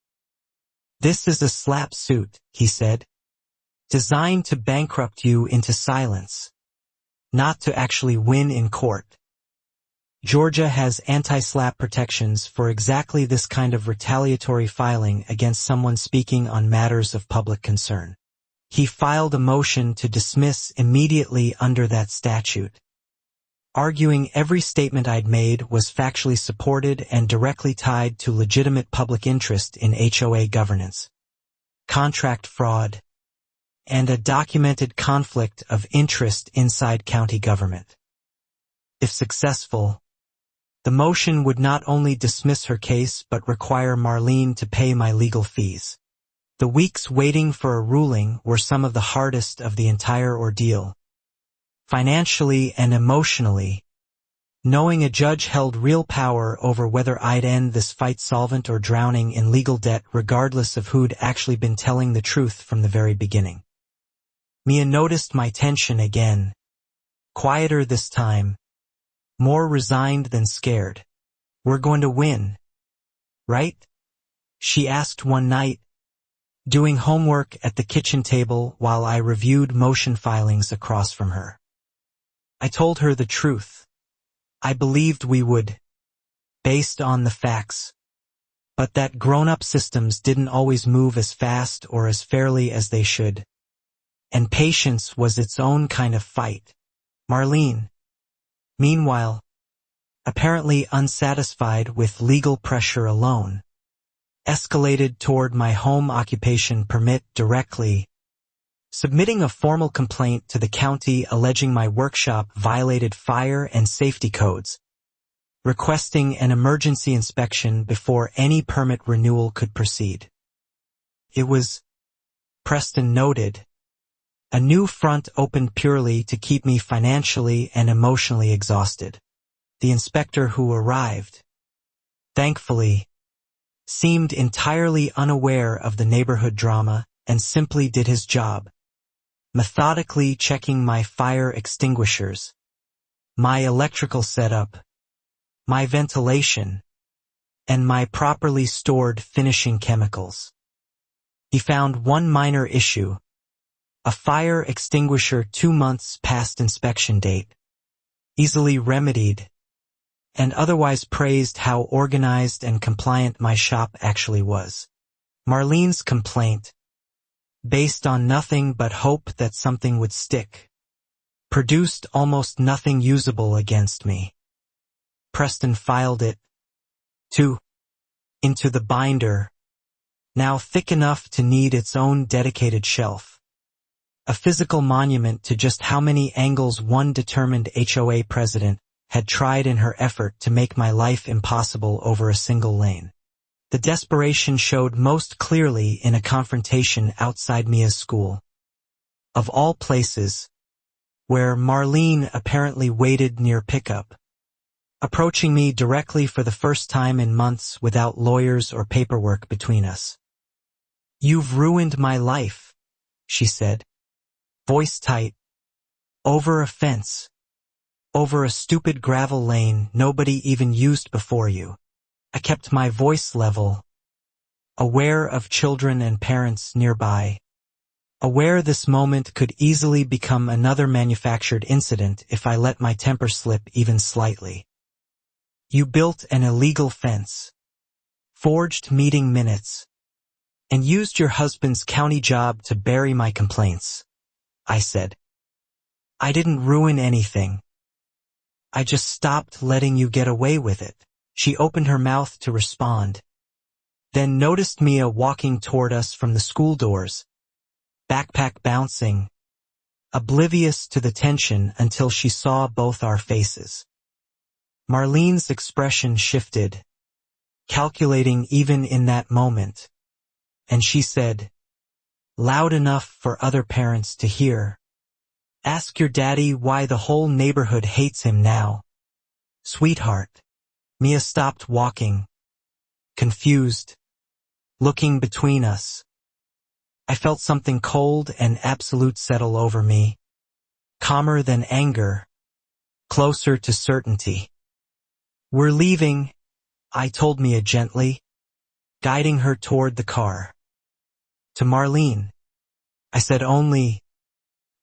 "This is a slap suit," he said, "designed to bankrupt you into silence, not to actually win in court. Georgia has anti-slap protections for exactly this kind of retaliatory filing against someone speaking on matters of public concern." He filed a motion to dismiss immediately under that statute, arguing every statement I'd made was factually supported and directly tied to legitimate public interest in HOA governance, contract fraud, and a documented conflict of interest inside county government. If successful, the motion would not only dismiss her case but require Marlene to pay my legal fees. The weeks waiting for a ruling were some of the hardest of the entire ordeal. Financially and emotionally, knowing a judge held real power over whether I'd end this fight solvent or drowning in legal debt regardless of who'd actually been telling the truth from the very beginning. Mia noticed my tension again, quieter this time, more resigned than scared. "We're going to win, right?" she asked one night, doing homework at the kitchen table while I reviewed motion filings across from her. I told her the truth. I believed we would, based on the facts, but that grown-up systems didn't always move as fast or as fairly as they should, and patience was its own kind of fight. Marlene, meanwhile, apparently unsatisfied with legal pressure alone, escalated toward my home occupation permit directly, submitting a formal complaint to the county alleging my workshop violated fire and safety codes, requesting an emergency inspection before any permit renewal could proceed. It was, Preston noted, a new front opened purely to keep me financially and emotionally exhausted. The inspector who arrived, thankfully, seemed entirely unaware of the neighborhood drama and simply did his job, methodically checking my fire extinguishers, my electrical setup, my ventilation, and my properly stored finishing chemicals. He found one minor issue, a fire extinguisher 2 months past inspection date, easily remedied, and otherwise praised how organized and compliant my shop actually was. Marlene's complaint, based on nothing but hope that something would stick, produced almost nothing usable against me. Preston filed it, too, into the binder, now thick enough to need its own dedicated shelf, a physical monument to just how many angles one determined HOA president had tried in her effort to make my life impossible over a single lane. The desperation showed most clearly in a confrontation outside Mia's school. Of all places, where Marlene apparently waited near pickup, approaching me directly for the first time in months without lawyers or paperwork between us. "You've ruined my life," she said, voice tight, "over a fence, over a stupid gravel lane nobody even used before you." I kept my voice level, aware of children and parents nearby, aware this moment could easily become another manufactured incident if I let my temper slip even slightly. "You built an illegal fence, forged meeting minutes, and used your husband's county job to bury my complaints," I said. "I didn't ruin anything. I just stopped letting you get away with it." She opened her mouth to respond, then noticed Mia walking toward us from the school doors, backpack bouncing, oblivious to the tension until she saw both our faces. Marlene's expression shifted, calculating even in that moment, and she said, loud enough for other parents to hear, "Ask your daddy why the whole neighborhood hates him now." Sweetheart. Mia stopped walking, confused, looking between us. I felt something cold and absolute settle over me, calmer than anger, closer to certainty. "We're leaving," I told Mia gently, guiding her toward the car. To Marlene, I said only,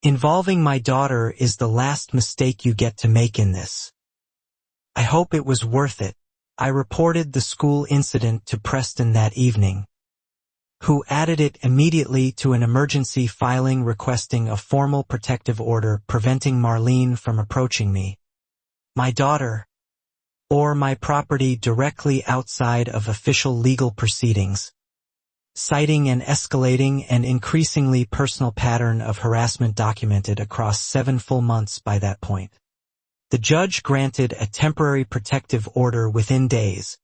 "Involving my daughter is the last mistake you get to make in this." I hope it was worth it. I reported the school incident to Preston that evening, who added it immediately to an emergency filing requesting a formal protective order preventing Marlene from approaching me, my daughter, or my property directly outside of official legal proceedings, citing an escalating and increasingly personal pattern of harassment documented across 7 full months by that point. The judge granted a temporary protective order within days,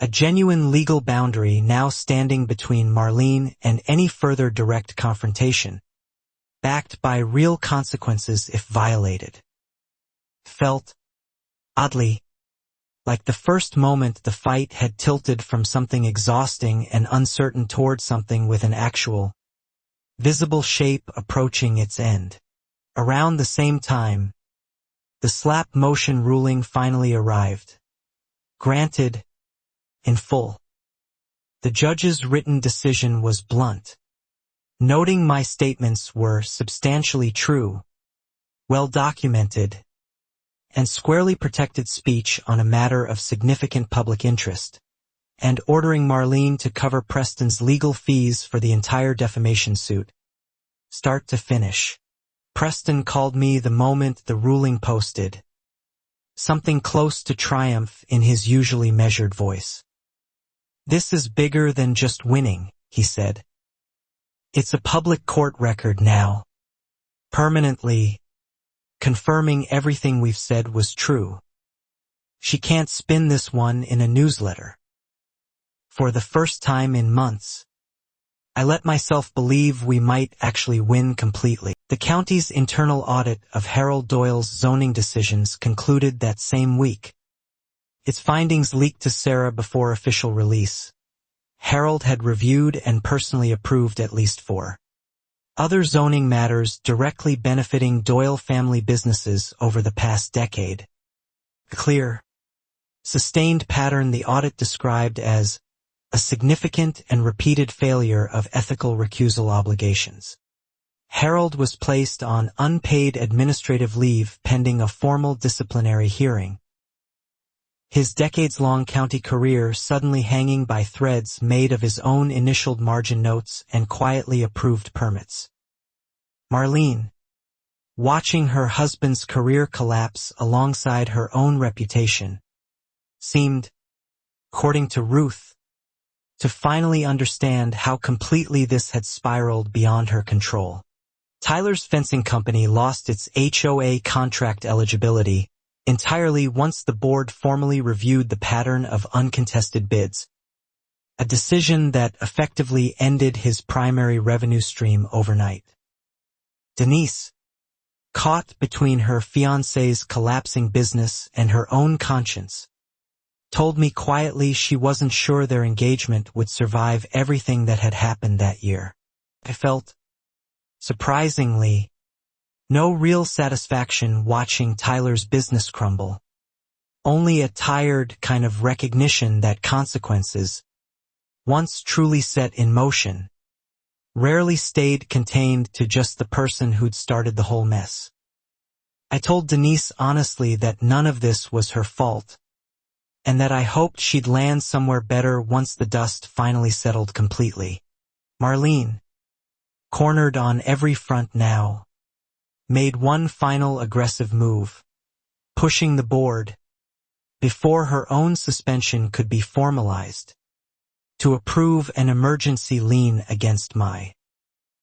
a genuine legal boundary now standing between Marlene and any further direct confrontation, backed by real consequences if violated. Felt, oddly, like the first moment the fight had tilted from something exhausting and uncertain toward something with an actual, visible shape approaching its end. Around the same time, the slap motion ruling finally arrived, granted in full. The judge's written decision was blunt, noting my statements were substantially true, well documented, and squarely protected speech on a matter of significant public interest, and ordering Marlene to cover Preston's legal fees for the entire defamation suit, start to finish. Preston called me the moment the ruling posted, something close to triumph in his usually measured voice. "This is bigger than just winning," he said. "It's a public court record now, permanently confirming everything we've said was true. She can't spin this one in a newsletter." For the first time in months, I let myself believe we might actually win completely. The county's internal audit of Harold Doyle's zoning decisions concluded that same week. Its findings leaked to Sarah before official release. Harold had reviewed and personally approved at least 4 other zoning matters directly benefiting Doyle family businesses over the past decade. A clear, sustained pattern the audit described as a significant and repeated failure of ethical recusal obligations. Harold was placed on unpaid administrative leave pending a formal disciplinary hearing, his decades-long county career suddenly hanging by threads made of his own initialed margin notes and quietly approved permits. Marlene, watching her husband's career collapse alongside her own reputation, seemed, according to Ruth, to finally understand how completely this had spiraled beyond her control. Tyler's fencing company lost its HOA contract eligibility entirely once the board formally reviewed the pattern of uncontested bids, a decision that effectively ended his primary revenue stream overnight. Denise, caught between her fiancé's collapsing business and her own conscience, told me quietly she wasn't sure their engagement would survive everything that had happened that year. I felt, surprisingly, no real satisfaction watching Tyler's business crumble, only a tired kind of recognition that consequences, once truly set in motion, rarely stayed contained to just the person who'd started the whole mess. I told Denise honestly that none of this was her fault, and that I hoped she'd land somewhere better once the dust finally settled completely. Marlene, cornered on every front now, made one final aggressive move, pushing the board, before her own suspension could be formalized, to approve an emergency lien against my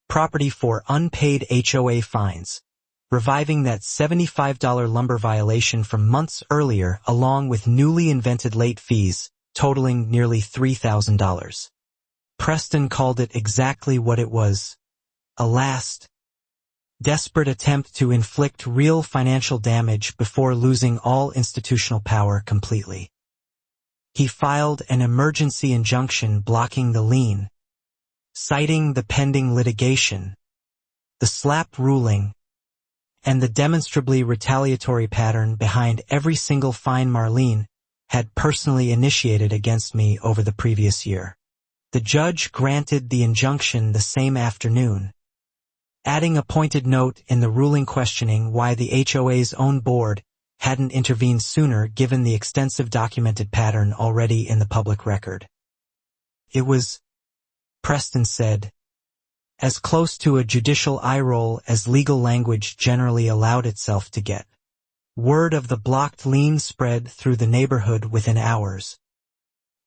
property for unpaid HOA fines, reviving that $75 lumber violation from months earlier along with newly invented late fees, totaling nearly $3,000. Preston called it exactly what it was: a last, desperate attempt to inflict real financial damage before losing all institutional power completely. He filed an emergency injunction blocking the lien, citing the pending litigation, the slap ruling, and the demonstrably retaliatory pattern behind every single fine Marlene had personally initiated against me over the previous year. The judge granted the injunction the same afternoon, adding a pointed note in the ruling questioning why the HOA's own board hadn't intervened sooner given the extensive documented pattern already in the public record. It was, Preston said, as close to a judicial eye roll as legal language generally allowed itself to get. Word of the blocked lien spread through the neighborhood within hours,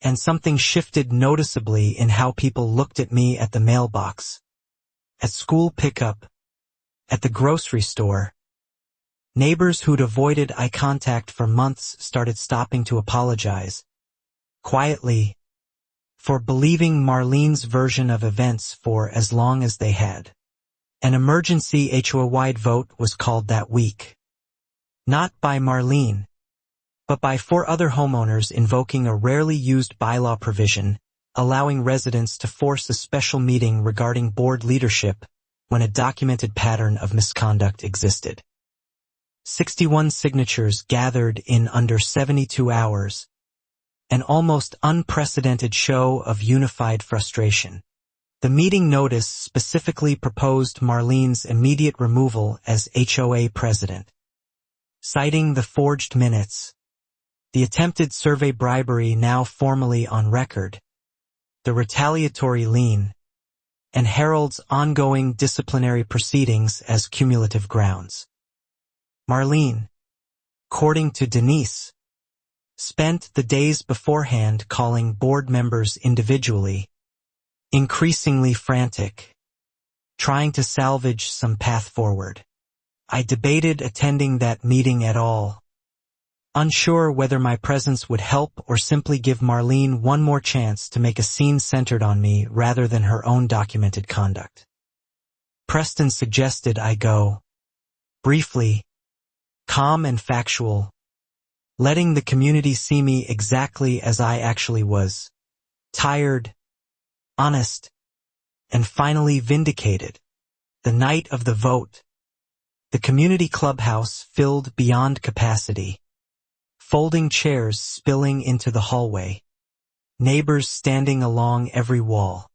and something shifted noticeably in how people looked at me at the mailbox, at school pickup, at the grocery store. Neighbors who'd avoided eye contact for months started stopping to apologize, quietly, for believing Marlene's version of events for as long as they had. An emergency HOA-wide vote was called that week. Not by Marlene, but by 4 other homeowners invoking a rarely used bylaw provision, allowing residents to force a special meeting regarding board leadership when a documented pattern of misconduct existed. 61 signatures gathered in under 72 hours, an almost unprecedented show of unified frustration. The meeting notice specifically proposed Marlene's immediate removal as HOA president, citing the forged minutes, the attempted survey bribery now formally on record, the retaliatory lien, and Harold's ongoing disciplinary proceedings as cumulative grounds. Marlene, according to Denise, spent the days beforehand calling board members individually, increasingly frantic, trying to salvage some path forward. I debated attending that meeting at all, unsure whether my presence would help or simply give Marlene one more chance to make a scene centered on me rather than her own documented conduct. Preston suggested I go, briefly, calm and factual, letting the community see me exactly as I actually was, tired, honest, and finally vindicated. The night of the vote, the community clubhouse filled beyond capacity, folding chairs spilling into the hallway, neighbors standing along every wall.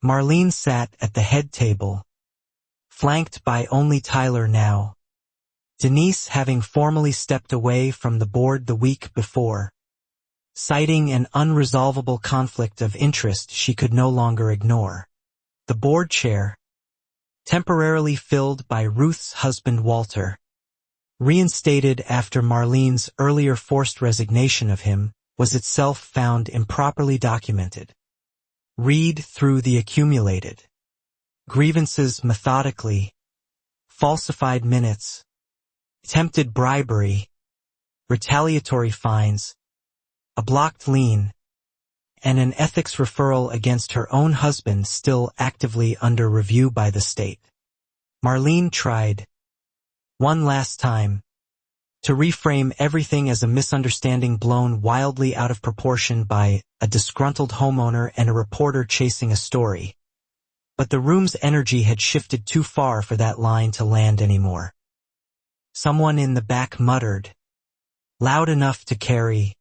Marlene sat at the head table, flanked by only Tyler now, Denise having formally stepped away from the board the week before, citing an unresolvable conflict of interest she could no longer ignore. The board chair, temporarily filled by Ruth's husband Walter, reinstated after Marlene's earlier forced resignation of him, was itself found improperly documented. Read through the accumulated grievances methodically, falsified minutes, attempted bribery, retaliatory fines, a blocked lien, and an ethics referral against her own husband still actively under review by the state. Marlene tried, one last time, to reframe everything as a misunderstanding blown wildly out of proportion by a disgruntled homeowner and a reporter chasing a story. But the room's energy had shifted too far for that line to land anymore. Someone in the back muttered, loud enough to carry,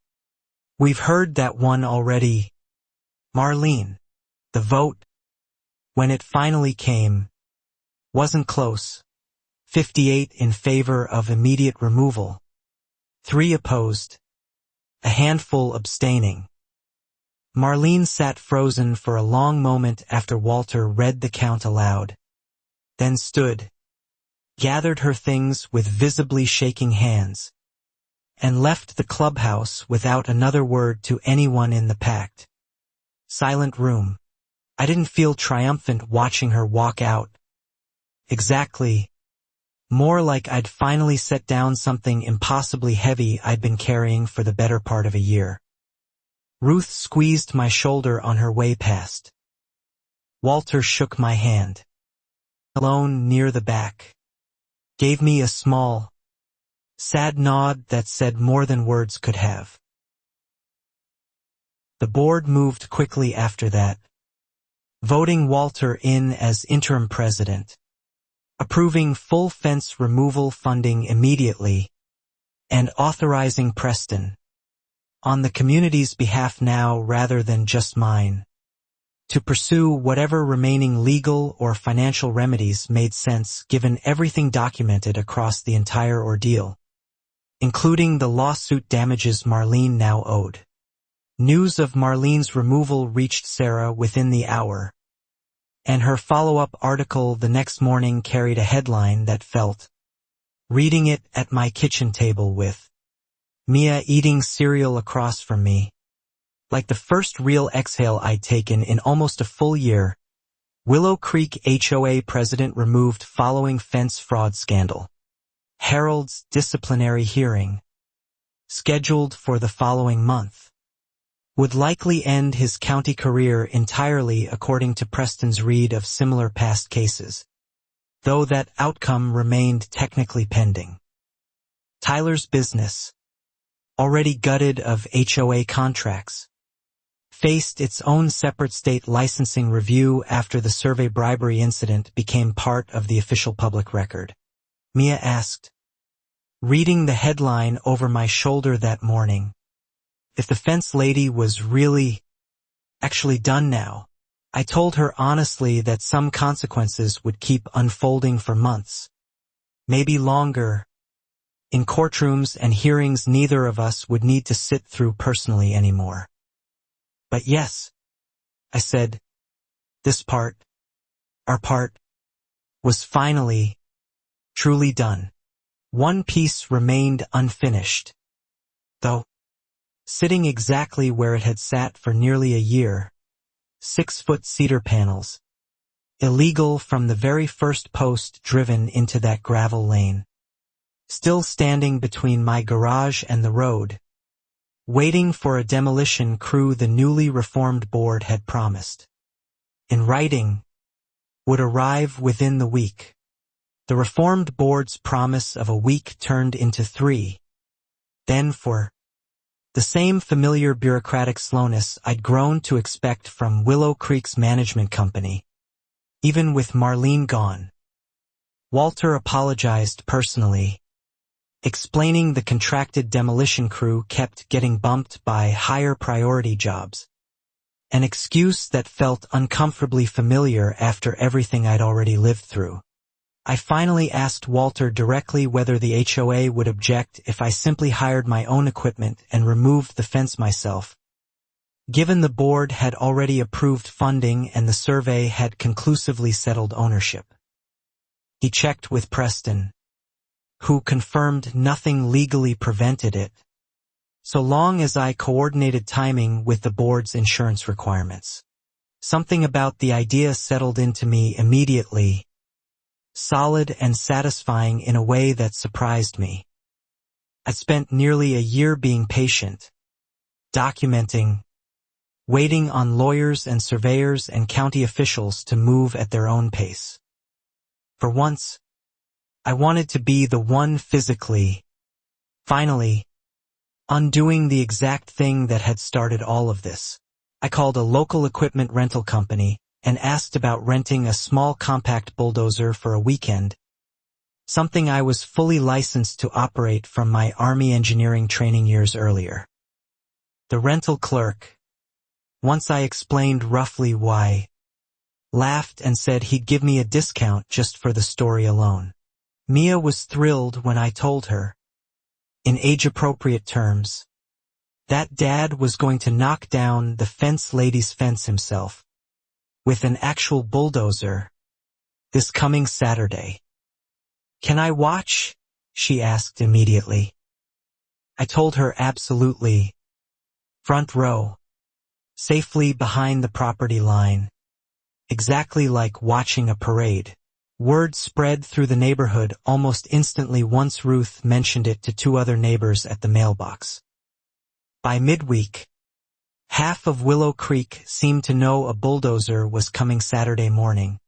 "We've heard that one already." Marlene, the vote, when it finally came, wasn't close. 58 in favor of immediate removal, 3 opposed, a handful abstaining. Marlene sat frozen for a long moment after Walter read the count aloud, then stood, gathered her things with visibly shaking hands, and left the clubhouse without another word to anyone in the packed, silent room. I didn't feel triumphant watching her walk out. Exactly. More like I'd finally set down something impossibly heavy I'd been carrying for the better part of a year. Ruth squeezed my shoulder on her way past. Walter shook my hand. Alone near the back. Gave me a small, sad nod that said more than words could have. The board moved quickly after that, voting Walter in as interim president, approving full fence removal funding immediately, and authorizing Preston, on the community's behalf now rather than just mine, to pursue whatever remaining legal or financial remedies made sense given everything documented across the entire ordeal, including the lawsuit damages Marlene now owed. News of Marlene's removal reached Sarah within the hour, and her follow-up article the next morning carried a headline that felt, reading it at my kitchen table with Mia eating cereal across from me, like the first real exhale I'd taken in almost a full year. Willow Creek HOA president removed following fence fraud scandal. Harold's disciplinary hearing, scheduled for the following month, would likely end his county career entirely according to Preston's read of similar past cases, though that outcome remained technically pending. Tyler's business, already gutted of HOA contracts, faced its own separate state licensing review after the survey bribery incident became part of the official public record. Mia asked, reading the headline over my shoulder that morning, if the fence lady was actually done now. I told her honestly that some consequences would keep unfolding for months, maybe longer, in courtrooms and hearings neither of us would need to sit through personally anymore. But yes, I said, this part, our part, was finally, truly done. One piece remained unfinished, though, sitting exactly where it had sat for nearly a year, 6-foot cedar panels, illegal from the very first post driven into that gravel lane, still standing between my garage and the road, waiting for a demolition crew the newly reformed board had promised, in writing, would arrive within the week. The reformed board's promise of a week turned into 3. Then for the same familiar bureaucratic slowness I'd grown to expect from Willow Creek's management company, even with Marlene gone. Walter apologized personally, explaining the contracted demolition crew kept getting bumped by higher priority jobs, an excuse that felt uncomfortably familiar after everything I'd already lived through. I finally asked Walter directly whether the HOA would object if I simply hired my own equipment and removed the fence myself, given the board had already approved funding and the survey had conclusively settled ownership. He checked with Preston, who confirmed nothing legally prevented it, so long as I coordinated timing with the board's insurance requirements. Something about the idea settled into me immediately, solid and satisfying in a way that surprised me. I'd spent nearly a year being patient, documenting, waiting on lawyers and surveyors and county officials to move at their own pace. For once, I wanted to be the one physically, finally, undoing the exact thing that had started all of this. I called a local equipment rental company and asked about renting a small compact bulldozer for a weekend, something I was fully licensed to operate from my Army engineering training years earlier. The rental clerk, once I explained roughly why, laughed and said he'd give me a discount just for the story alone. Mia was thrilled when I told her, in age-appropriate terms, that Dad was going to knock down the fence lady's fence himself, with an actual bulldozer, this coming Saturday. Can I watch? She asked immediately. I told her absolutely. Front row, safely behind the property line, exactly like watching a parade. Word spread through the neighborhood almost instantly once Ruth mentioned it to 2 other neighbors at the mailbox. By midweek, half of Willow Creek seemed to know a bulldozer was coming Saturday morning,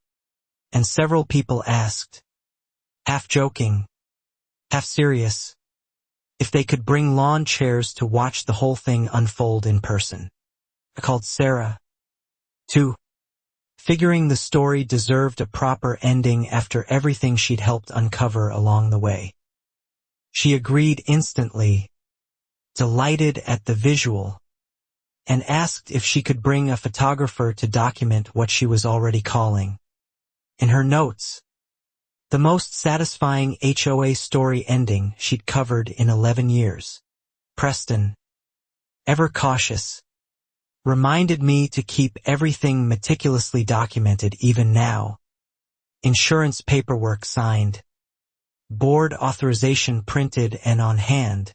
and several people asked, half joking, half serious, if they could bring lawn chairs to watch the whole thing unfold in person. I called Sarah, too, figuring the story deserved a proper ending after everything she'd helped uncover along the way. She agreed instantly, delighted at the visual, and asked if she could bring a photographer to document what she was already calling, in her notes, the most satisfying HOA story ending she'd covered in 11 years. Preston, ever cautious, reminded me to keep everything meticulously documented even now. Insurance paperwork signed, board authorization printed and on hand,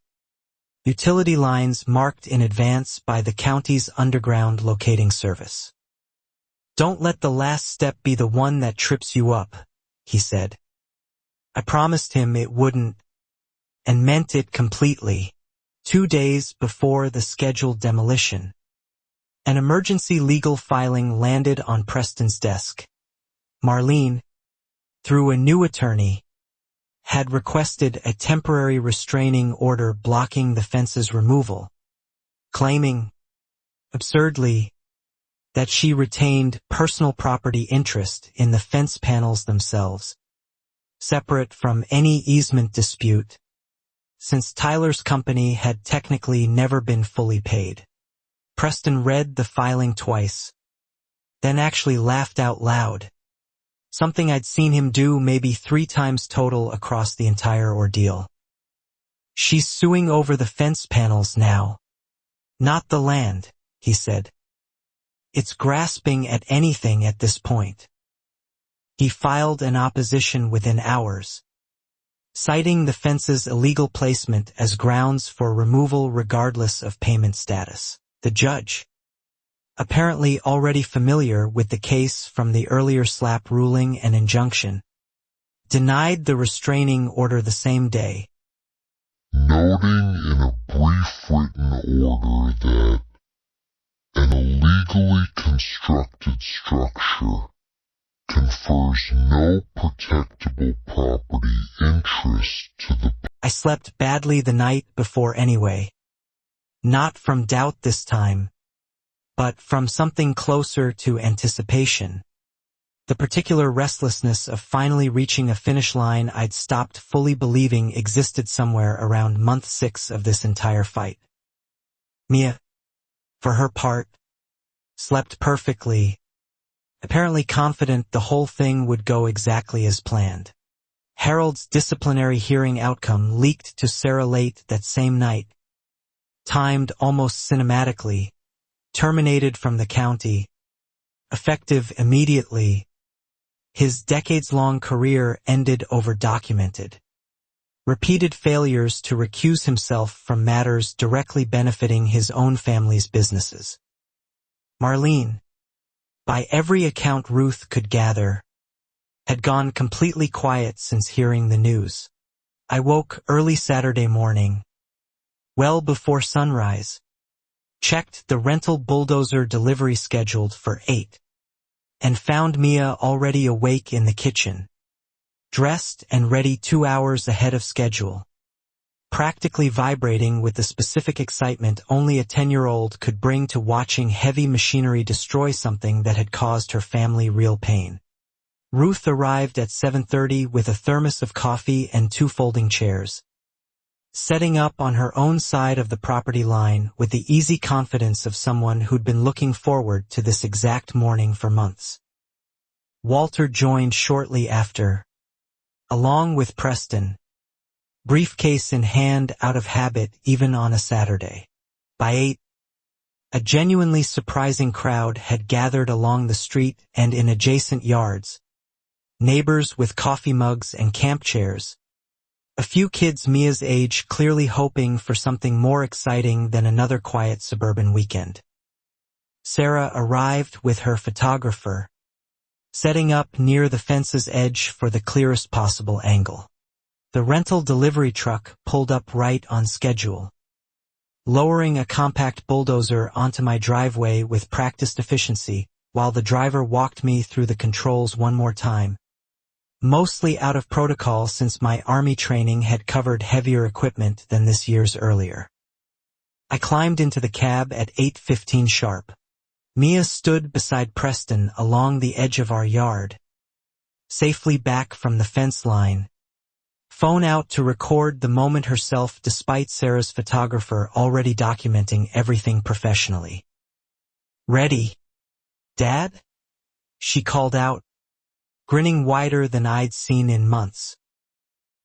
utility lines marked in advance by the county's underground locating service. Don't let the last step be the one that trips you up, he said. I promised him it wouldn't, and meant it completely. 2 days before the scheduled demolition, an emergency legal filing landed on Preston's desk. Marlene, through a new attorney, had requested a temporary restraining order blocking the fence's removal, claiming, absurdly, that she retained personal property interest in the fence panels themselves, separate from any easement dispute, since Tyler's company had technically never been fully paid. Preston read the filing twice, then actually laughed out loud, something I'd seen him do maybe 3 times total across the entire ordeal. She's suing over the fence panels now, not the land, he said. It's grasping at anything at this point. He filed an opposition within hours, citing the fence's illegal placement as grounds for removal regardless of payment status. The judge, apparently already familiar with the case from the earlier slap ruling and injunction, denied the restraining order the same day, noting in a brief written order that an illegally constructed structure confers no protectable property interest to the... I slept badly the night before anyway. Not from doubt this time, but from something closer to anticipation. The particular restlessness of finally reaching a finish line I'd stopped fully believing existed somewhere around month 6 of this entire fight. Mia, for her part, slept perfectly, apparently confident the whole thing would go exactly as planned. Harold's disciplinary hearing outcome leaked to Sarah late that same night, timed almost cinematically, terminated from the county, effective immediately. His decades-long career ended over-documented. Repeated failures to recuse himself from matters directly benefiting his own family's businesses. Marlene, by every account Ruth could gather, had gone completely quiet since hearing the news. I woke early Saturday morning, well before sunrise, checked the rental bulldozer delivery scheduled for 8, and found Mia already awake in the kitchen, dressed and ready 2 hours ahead of schedule, practically vibrating with the specific excitement only a 10-year-old could bring to watching heavy machinery destroy something that had caused her family real pain. Ruth arrived at 7:30 with a thermos of coffee and 2 folding chairs, setting up on her own side of the property line with the easy confidence of someone who'd been looking forward to this exact morning for months. Walter joined shortly after, along with Preston, briefcase in hand out of habit even on a Saturday. By 8, a genuinely surprising crowd had gathered along the street and in adjacent yards, neighbors with coffee mugs and camp chairs, a few kids Mia's age clearly hoping for something more exciting than another quiet suburban weekend. Sarah arrived with her photographer, setting up near the fence's edge for the clearest possible angle. The rental delivery truck pulled up right on schedule, lowering a compact bulldozer onto my driveway with practiced efficiency, while the driver walked me through the controls one more time, mostly out of protocol since my Army training had covered heavier equipment than this year's earlier. I climbed into the cab at 8:15 sharp. Mia stood beside Preston along the edge of our yard, safely back from the fence line, phone out to record the moment herself despite Sarah's photographer already documenting everything professionally. "Ready, Dad?" she called out, grinning wider than I'd seen in months.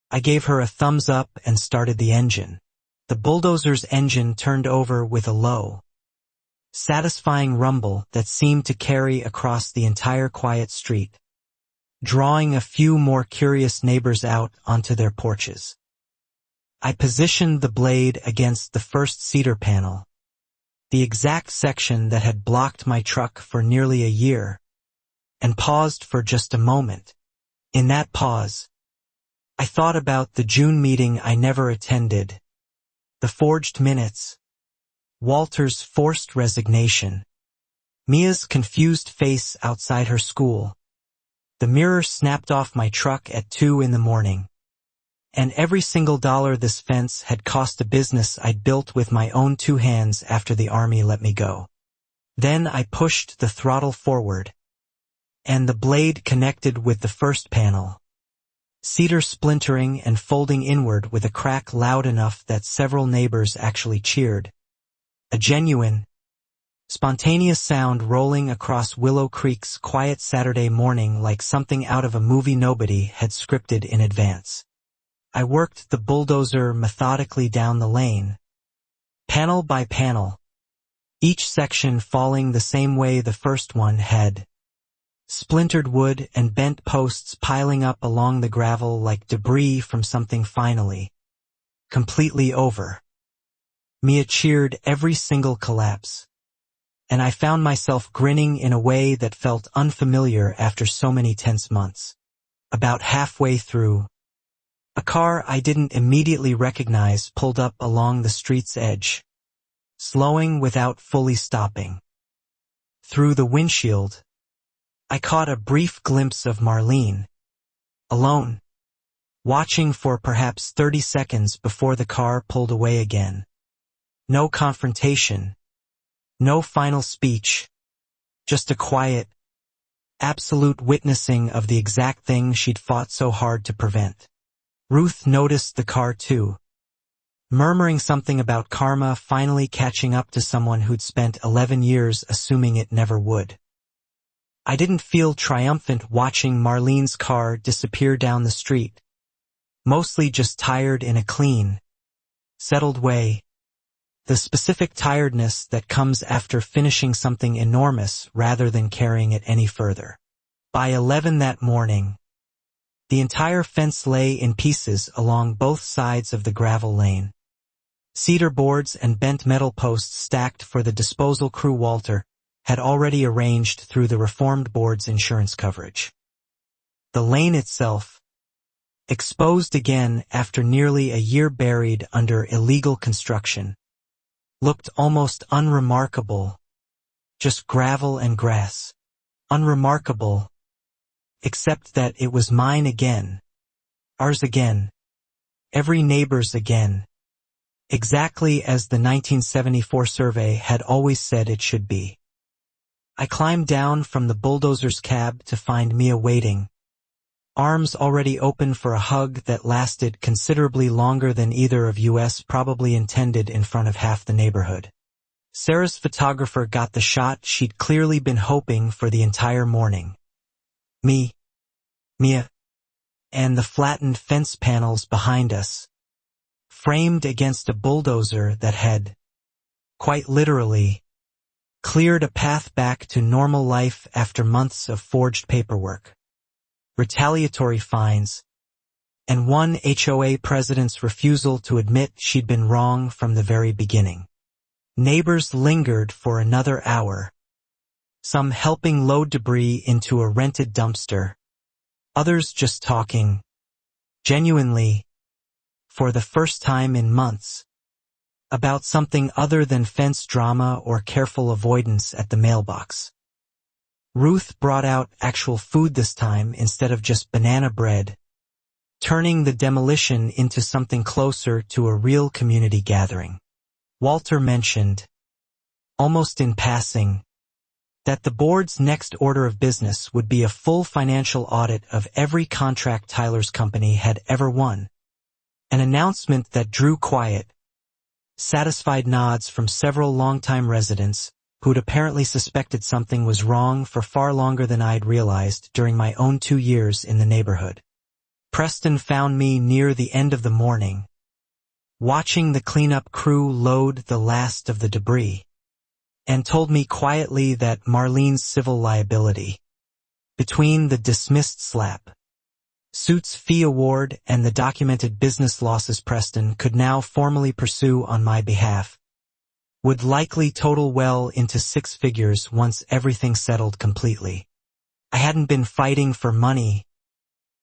I gave her a thumbs up and started the engine. The bulldozer's engine turned over with a low, satisfying rumble that seemed to carry across the entire quiet street, drawing a few more curious neighbors out onto their porches. I positioned the blade against the first cedar panel, the exact section that had blocked my truck for nearly a year, and paused for just a moment. In that pause, I thought about the June meeting I never attended, the forged minutes, Walter's forced resignation, Mia's confused face outside her school, the mirror snapped off my truck at 2 in the morning, and every single dollar this fence had cost a business I'd built with my own 2 hands after the Army let me go. Then I pushed the throttle forward, and the blade connected with the first panel, cedar splintering and folding inward with a crack loud enough that several neighbors actually cheered. A genuine, spontaneous sound rolling across Willow Creek's quiet Saturday morning like something out of a movie nobody had scripted in advance. I worked the bulldozer methodically down the lane, panel by panel, each section falling the same way the first one had. Splintered wood and bent posts piling up along the gravel like debris from something finally, completely over. Mia cheered every single collapse, and I found myself grinning in a way that felt unfamiliar after so many tense months. About halfway through, a car I didn't immediately recognize pulled up along the street's edge, slowing without fully stopping. Through the windshield, I caught a brief glimpse of Marlene, alone, watching for perhaps 30 seconds before the car pulled away again. No confrontation, no final speech, just a quiet, absolute witnessing of the exact thing she'd fought so hard to prevent. Ruth noticed the car too, murmuring something about karma finally catching up to someone who'd spent 11 years assuming it never would. I didn't feel triumphant watching Marlene's car disappear down the street, mostly just tired in a clean, settled way, the specific tiredness that comes after finishing something enormous rather than carrying it any further. By 11 that morning, the entire fence lay in pieces along both sides of the gravel lane. Cedar boards and bent metal posts stacked for the disposal crew Walter had already arranged through the reformed board's insurance coverage. The lane itself, exposed again after nearly a year buried under illegal construction, looked almost unremarkable, just gravel and grass. Unremarkable, except that it was mine again, ours again, every neighbor's again, exactly as the 1974 survey had always said it should be. I climbed down from the bulldozer's cab to find Mia waiting, arms already open for a hug that lasted considerably longer than either of us probably intended in front of half the neighborhood. Sarah's photographer got the shot she'd clearly been hoping for the entire morning. Me, Mia, and the flattened fence panels behind us, framed against a bulldozer that had, quite literally, cleared a path back to normal life after months of forged paperwork, retaliatory fines, and one HOA president's refusal to admit she'd been wrong from the very beginning. Neighbors lingered for another hour, some helping load debris into a rented dumpster, others just talking, genuinely, for the first time in months, about something other than fence drama or careful avoidance at the mailbox. Ruth brought out actual food this time instead of just banana bread, turning the demolition into something closer to a real community gathering. Walter mentioned, almost in passing, that the board's next order of business would be a full financial audit of every contract Tyler's company had ever won. An announcement that drew quiet, satisfied nods from several longtime residents who'd apparently suspected something was wrong for far longer than I'd realized during my own 2 years in the neighborhood. Preston found me near the end of the morning, watching the cleanup crew load the last of the debris, and told me quietly that Marlene's civil liability, between the dismissed slap suit's fee award and the documented business losses Preston could now formally pursue on my behalf, would likely total well into 6 figures once everything settled completely. I hadn't been fighting for money.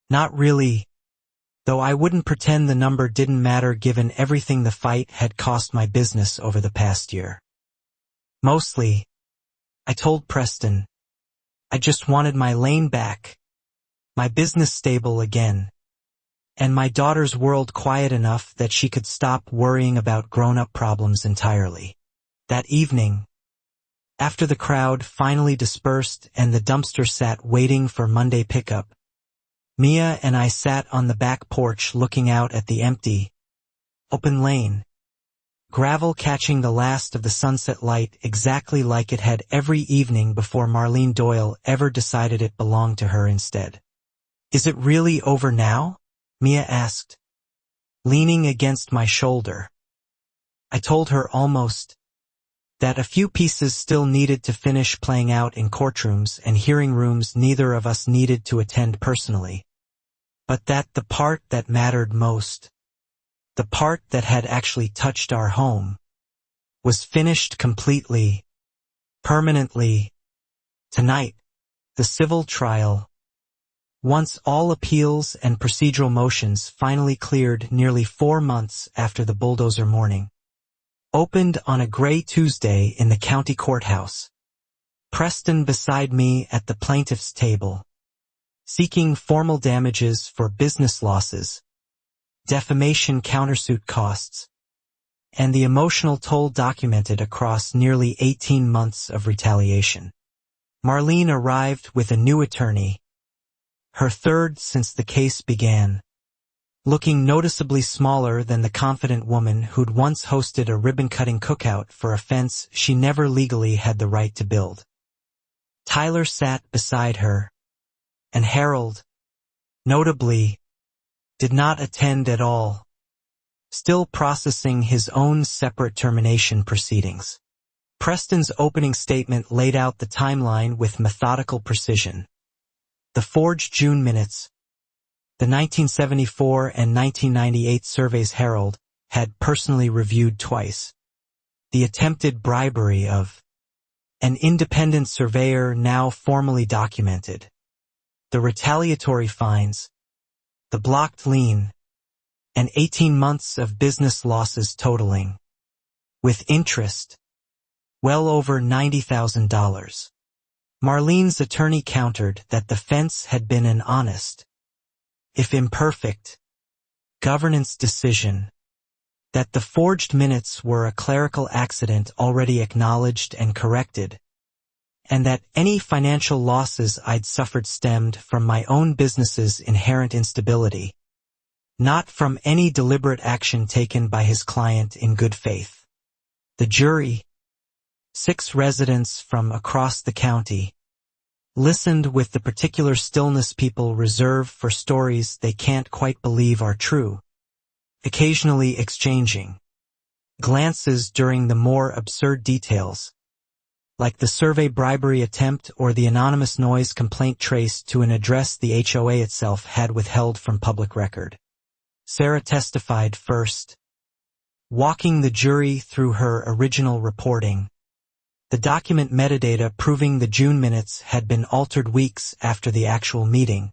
Not really, though I wouldn't pretend the number didn't matter given everything the fight had cost my business over the past year. Mostly, I told Preston, I just wanted my lane back, my business stable again, and my daughter's world quiet enough that she could stop worrying about grown-up problems entirely. That evening, after the crowd finally dispersed and the dumpster sat waiting for Monday pickup, Mia and I sat on the back porch looking out at the empty, open lane, gravel catching the last of the sunset light exactly like it had every evening before Marlene Doyle ever decided it belonged to her instead. Is it really over now? Mia asked, leaning against my shoulder. I told her almost that a few pieces still needed to finish playing out in courtrooms and hearing rooms neither of us needed to attend personally, but that the part that mattered most, the part that had actually touched our home, was finished completely, permanently, tonight. The civil trial, once all appeals and procedural motions finally cleared nearly 4 months after the Bulldozer morning, opened on a gray Tuesday in the county courthouse. Preston beside me at the plaintiff's table, seeking formal damages for business losses, defamation countersuit costs, and the emotional toll documented across nearly 18 months of retaliation. Marlene arrived with a new attorney, her third since the case began, looking noticeably smaller than the confident woman who'd once hosted a ribbon-cutting cookout for a fence she never legally had the right to build. Tyler sat beside her, and Harold, notably, did not attend at all, still processing his own separate termination proceedings. Preston's opening statement laid out the timeline with methodical precision. The forged June minutes, the 1974 and 1998 surveys Harold had personally reviewed twice, the attempted bribery of an independent surveyor now formally documented, the retaliatory fines, the blocked lien, and 18 months of business losses totaling, with interest, well over $90,000. Marlene's attorney countered that the fence had been an honest, if imperfect, governance decision, that the forged minutes were a clerical accident already acknowledged and corrected, and that any financial losses I'd suffered stemmed from my own business's inherent instability, not from any deliberate action taken by his client in good faith. The jury, 6 residents from across the county, listened with the particular stillness people reserve for stories they can't quite believe are true, occasionally exchanging glances during the more absurd details, like the survey bribery attempt or the anonymous noise complaint traced to an address the HOA itself had withheld from public record. Sarah testified first, walking the jury through her original reporting, The document metadata proving the June minutes had been altered weeks after the actual meeting,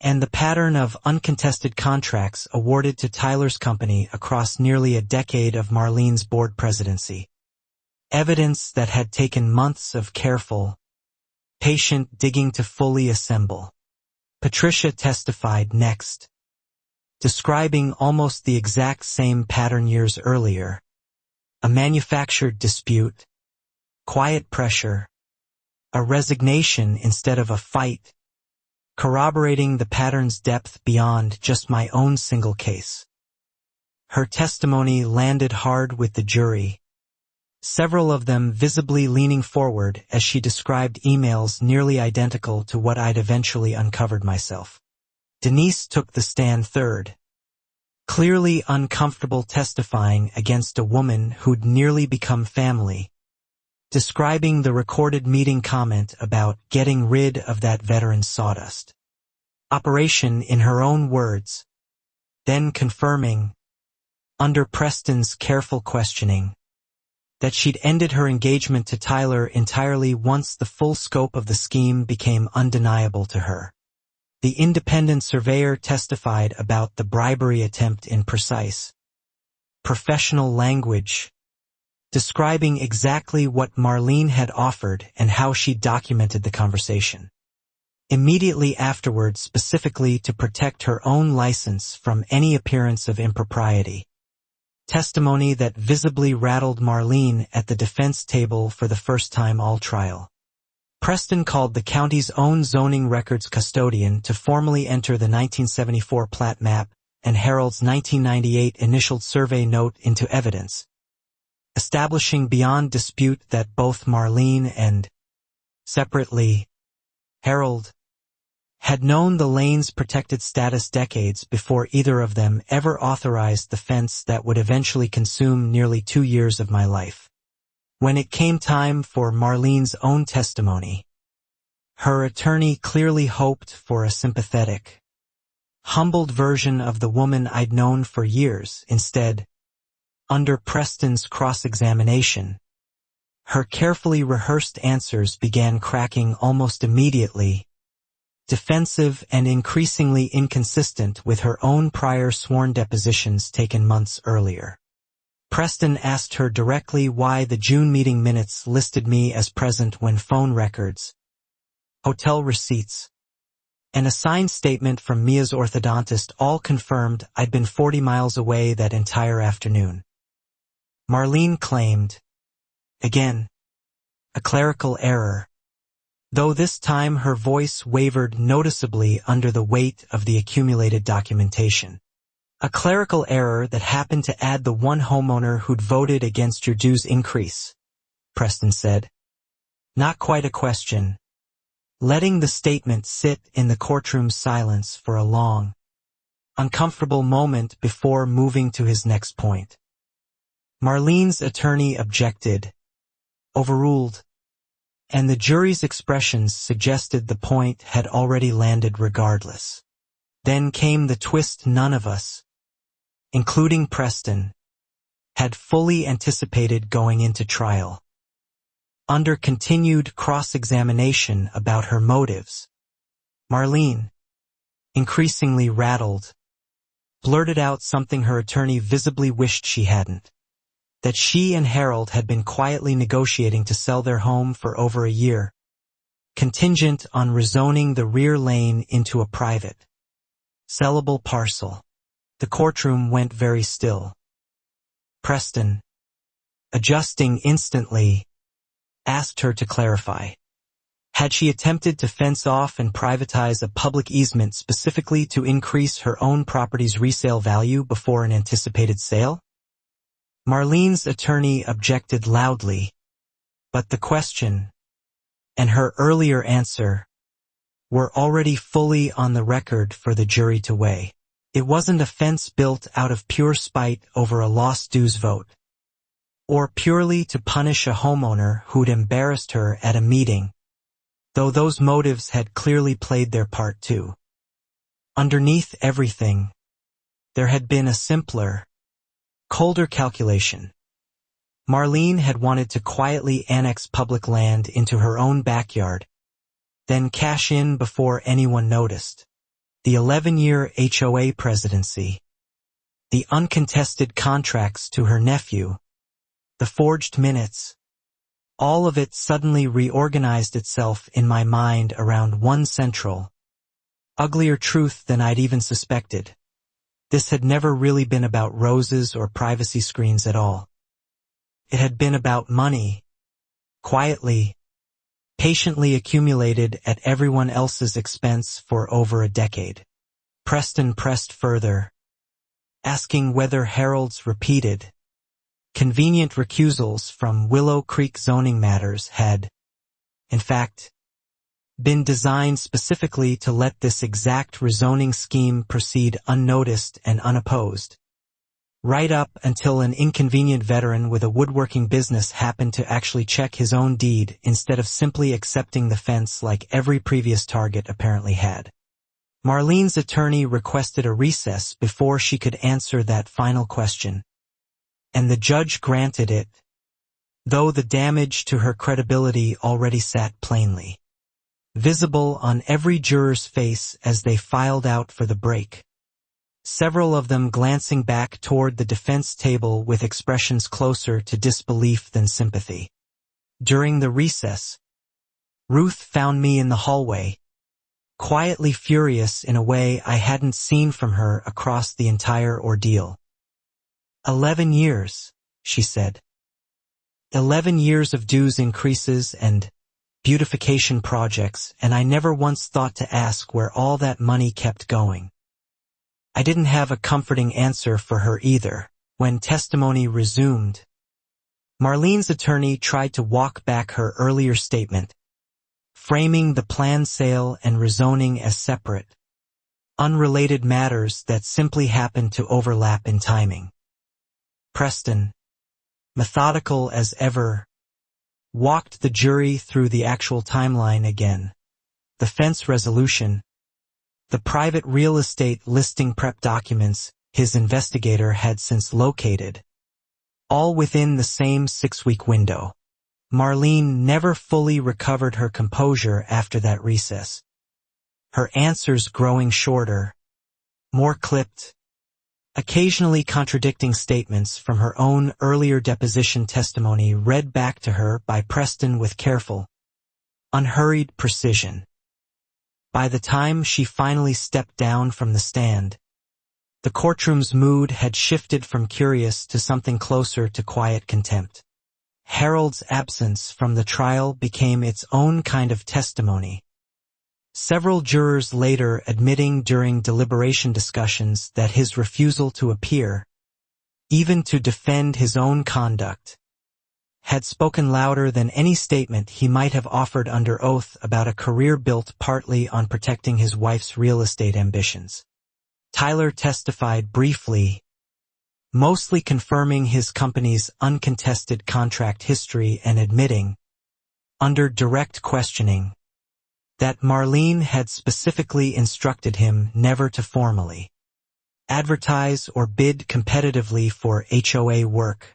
and the pattern of uncontested contracts awarded to Tyler's company across nearly a decade of Marlene's board presidency. Evidence that had taken months of careful, patient digging to fully assemble. Patricia testified next, describing almost the exact same pattern years earlier. A manufactured dispute, quiet pressure, a resignation instead of a fight, corroborating the pattern's depth beyond just my own single case. Her testimony landed hard with the jury, several of them visibly leaning forward as she described emails nearly identical to what I'd eventually uncovered myself. Denise took the stand third, clearly uncomfortable testifying against a woman who'd nearly become family, describing the recorded meeting comment about getting rid of that veteran's sawdust operation in her own words, then confirming, under Preston's careful questioning, that she'd ended her engagement to Tyler entirely once the full scope of the scheme became undeniable to her. The independent surveyor testified about the bribery attempt in precise, professional language, describing exactly what Marlene had offered and how she documented the conversation. Immediately afterwards, specifically to protect her own license from any appearance of impropriety. Testimony that visibly rattled Marlene at the defense table for the first time all trial. Preston called the county's own zoning records custodian to formally enter the 1974 plat map and Harold's 1998 initialed survey note into evidence, establishing beyond dispute that both Marlene and, separately, Harold, had known the lane's protected status decades before either of them ever authorized the fence that would eventually consume nearly 2 years of my life. When it came time for Marlene's own testimony, her attorney clearly hoped for a sympathetic, humbled version of the woman I'd known for years. Instead, under Preston's cross-examination, her carefully rehearsed answers began cracking almost immediately, defensive and increasingly inconsistent with her own prior sworn depositions taken months earlier. Preston asked her directly why the June meeting minutes listed me as present when phone records, hotel receipts, and a signed statement from Mia's orthodontist all confirmed I'd been 40 miles away that entire afternoon. Marlene claimed, again, a clerical error, though this time her voice wavered noticeably under the weight of the accumulated documentation. A clerical error that happened to add the one homeowner who'd voted against your dues increase, Preston said. Not quite a question, letting the statement sit in the courtroom's silence for a long, uncomfortable moment before moving to his next point. Marlene's attorney objected, overruled, and the jury's expressions suggested the point had already landed regardless. Then came the twist none of us, including Preston, had fully anticipated going into trial. Under continued cross-examination about her motives, Marlene, increasingly rattled, blurted out something her attorney visibly wished she hadn't. That she and Harold had been quietly negotiating to sell their home for over a year, contingent on rezoning the rear lane into a private, sellable parcel. The courtroom went very still. Preston, adjusting instantly, asked her to clarify. Had she attempted to fence off and privatize a public easement specifically to increase her own property's resale value before an anticipated sale? Marlene's attorney objected loudly, but the question, and her earlier answer, were already fully on the record for the jury to weigh. It wasn't a fence built out of pure spite over a lost dues vote, or purely to punish a homeowner who'd embarrassed her at a meeting, though those motives had clearly played their part too. Underneath everything, there had been a simpler, colder calculation. Marlene had wanted to quietly annex public land into her own backyard, then cash in before anyone noticed. The 11-year HOA presidency, the uncontested contracts to her nephew, the forged minutes, all of it suddenly reorganized itself in my mind around one central, uglier truth than I'd even suspected. This had never really been about roses or privacy screens at all. It had been about money, quietly, patiently accumulated at everyone else's expense for over a decade. Preston pressed further, asking whether Harold's repeated, convenient recusals from Willow Creek zoning matters had, in fact, been designed specifically to let this exact rezoning scheme proceed unnoticed and unopposed, right up until an inconvenient veteran with a woodworking business happened to actually check his own deed instead of simply accepting the fence like every previous target apparently had. Marlene's attorney requested a recess before she could answer that final question, and the judge granted it, though the damage to her credibility already sat plainly, visible on every juror's face as they filed out for the break, several of them glancing back toward the defense table with expressions closer to disbelief than sympathy. During the recess, Ruth found me in the hallway, quietly furious in a way I hadn't seen from her across the entire ordeal. 11 years, she said. 11 years of dues increases and beautification projects, and I never once thought to ask where all that money kept going. I didn't have a comforting answer for her either. When testimony resumed, Marlene's attorney tried to walk back her earlier statement, framing the planned sale and rezoning as separate, unrelated matters that simply happened to overlap in timing. Preston, methodical as ever, walked the jury through the actual timeline again. The fence resolution, the private real estate listing prep documents his investigator had since located, all within the same 6-week window. Marlene never fully recovered her composure after that recess, her answers growing shorter, more clipped, occasionally contradicting statements from her own earlier deposition testimony read back to her by Preston with careful, unhurried precision. By the time she finally stepped down from the stand, the courtroom's mood had shifted from curious to something closer to quiet contempt. Harold's absence from the trial became its own kind of testimony, several jurors later admitting during deliberation discussions that his refusal to appear, even to defend his own conduct, had spoken louder than any statement he might have offered under oath about a career built partly on protecting his wife's real estate ambitions. Tyler testified briefly, mostly confirming his company's uncontested contract history and admitting, under direct questioning, that Marlene had specifically instructed him never to formally advertise or bid competitively for HOA work,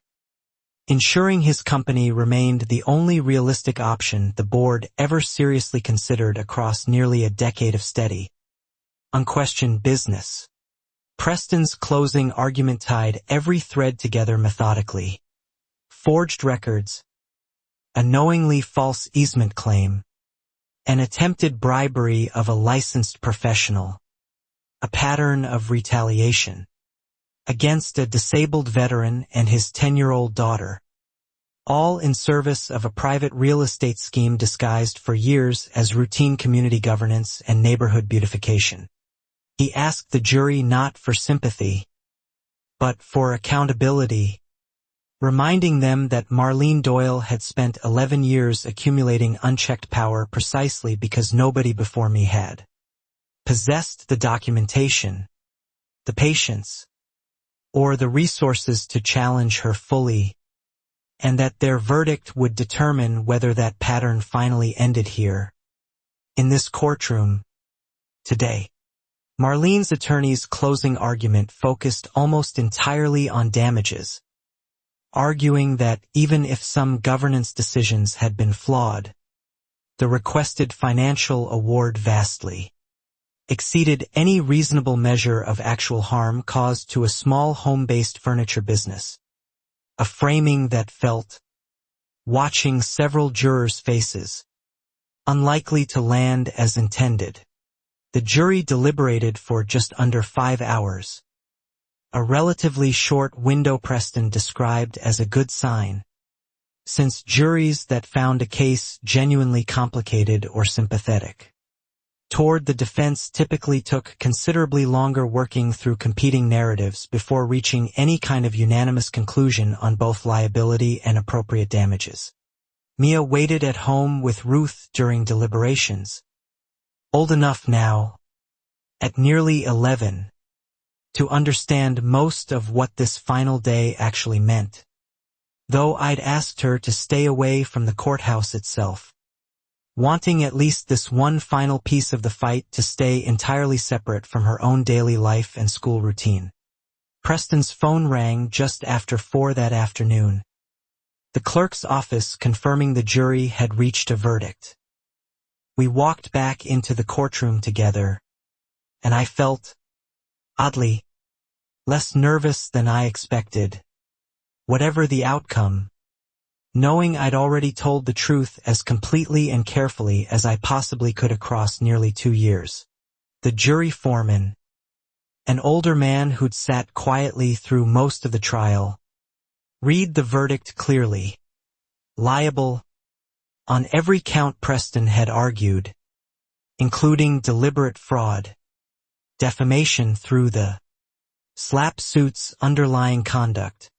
ensuring his company remained the only realistic option the board ever seriously considered across nearly a decade of steady, unquestioned business. Preston's closing argument tied every thread together methodically. Forged records, a knowingly false easement claim, an attempted bribery of a licensed professional, a pattern of retaliation against a disabled veteran and his 10-year-old daughter, all in service of a private real estate scheme disguised for years as routine community governance and neighborhood beautification. He asked the jury not for sympathy, but for accountability, reminding them that Marlene Doyle had spent 11 years accumulating unchecked power precisely because nobody before me had possessed the documentation, the patience, or the resources to challenge her fully, and that their verdict would determine whether that pattern finally ended here, in this courtroom, today. Marlene's attorney's closing argument focused almost entirely on damages, arguing that even if some governance decisions had been flawed, the requested financial award vastly exceeded any reasonable measure of actual harm caused to a small home-based furniture business. A framing that felt, watching several jurors' faces, unlikely to land as intended. The jury deliberated for just under 5 hours. A relatively short window Preston described as a good sign, since juries that found a case genuinely complicated or sympathetic toward the defense typically took considerably longer working through competing narratives before reaching any kind of unanimous conclusion on both liability and appropriate damages. Mia waited at home with Ruth during deliberations, old enough now, at nearly 11, to understand most of what this final day actually meant, though I'd asked her to stay away from the courthouse itself, wanting at least this one final piece of the fight to stay entirely separate from her own daily life and school routine. Preston's phone rang just after 4 that afternoon. The clerk's office confirming the jury had reached a verdict. We walked back into the courtroom together, and I felt, oddly, less nervous than I expected. Whatever the outcome, knowing I'd already told the truth as completely and carefully as I possibly could across nearly 2 years. The jury foreman, an older man who'd sat quietly through most of the trial, read the verdict clearly. Liable on every count Preston had argued, including deliberate fraud, defamation through the slap suit's underlying conduct,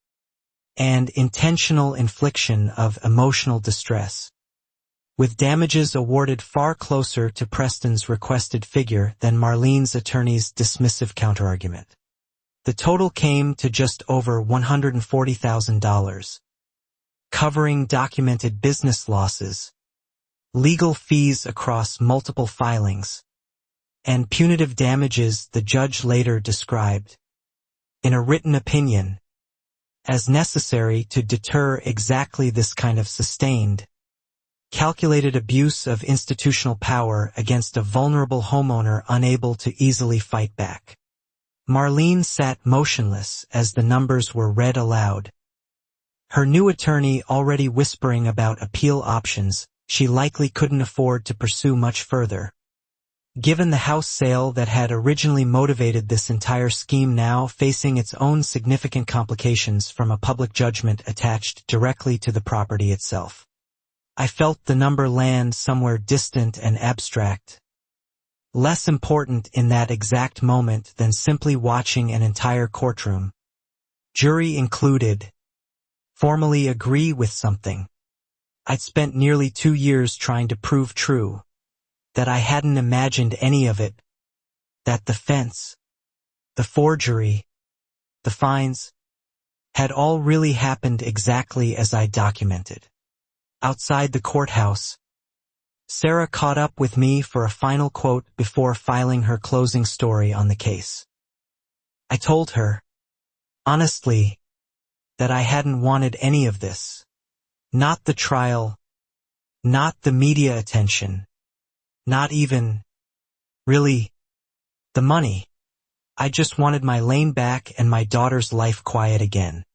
and intentional infliction of emotional distress, with damages awarded far closer to Preston's requested figure than Marlene's attorney's dismissive counterargument. The total came to just over $140,000, covering documented business losses, legal fees across multiple filings, and punitive damages the judge later described, in a written opinion, as necessary to deter exactly this kind of sustained, calculated abuse of institutional power against a vulnerable homeowner unable to easily fight back. Marlene sat motionless as the numbers were read aloud. Her new attorney already whispering about appeal options she likely couldn't afford to pursue much further. Given the house sale that had originally motivated this entire scheme now facing its own significant complications from a public judgment attached directly to the property itself. I felt the number land somewhere distant and abstract, less important in that exact moment than simply watching an entire courtroom, jury included, formally agree with something I'd spent nearly 2 years trying to prove true. That I hadn't imagined any of it, that the fence, the forgery, the fines, had all really happened exactly as I documented. Outside the courthouse, Sarah caught up with me for a final quote before filing her closing story on the case. I told her, honestly, that I hadn't wanted any of this. Not the trial, not the media attention. Not even, really, the money. I just wanted my lane back and my daughter's life quiet again.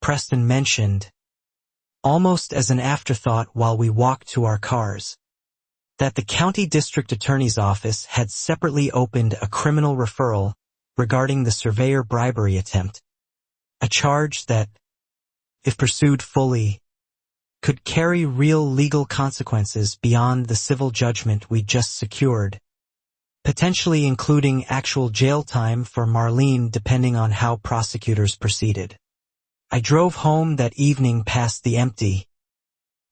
Preston mentioned, almost as an afterthought while we walked to our cars, that the county district attorney's office had separately opened a criminal referral regarding the surveyor bribery attempt, a charge that, if pursued fully, could carry real legal consequences beyond the civil judgment we just secured, potentially including actual jail time for Marlene depending on how prosecutors proceeded. I drove home that evening past the empty,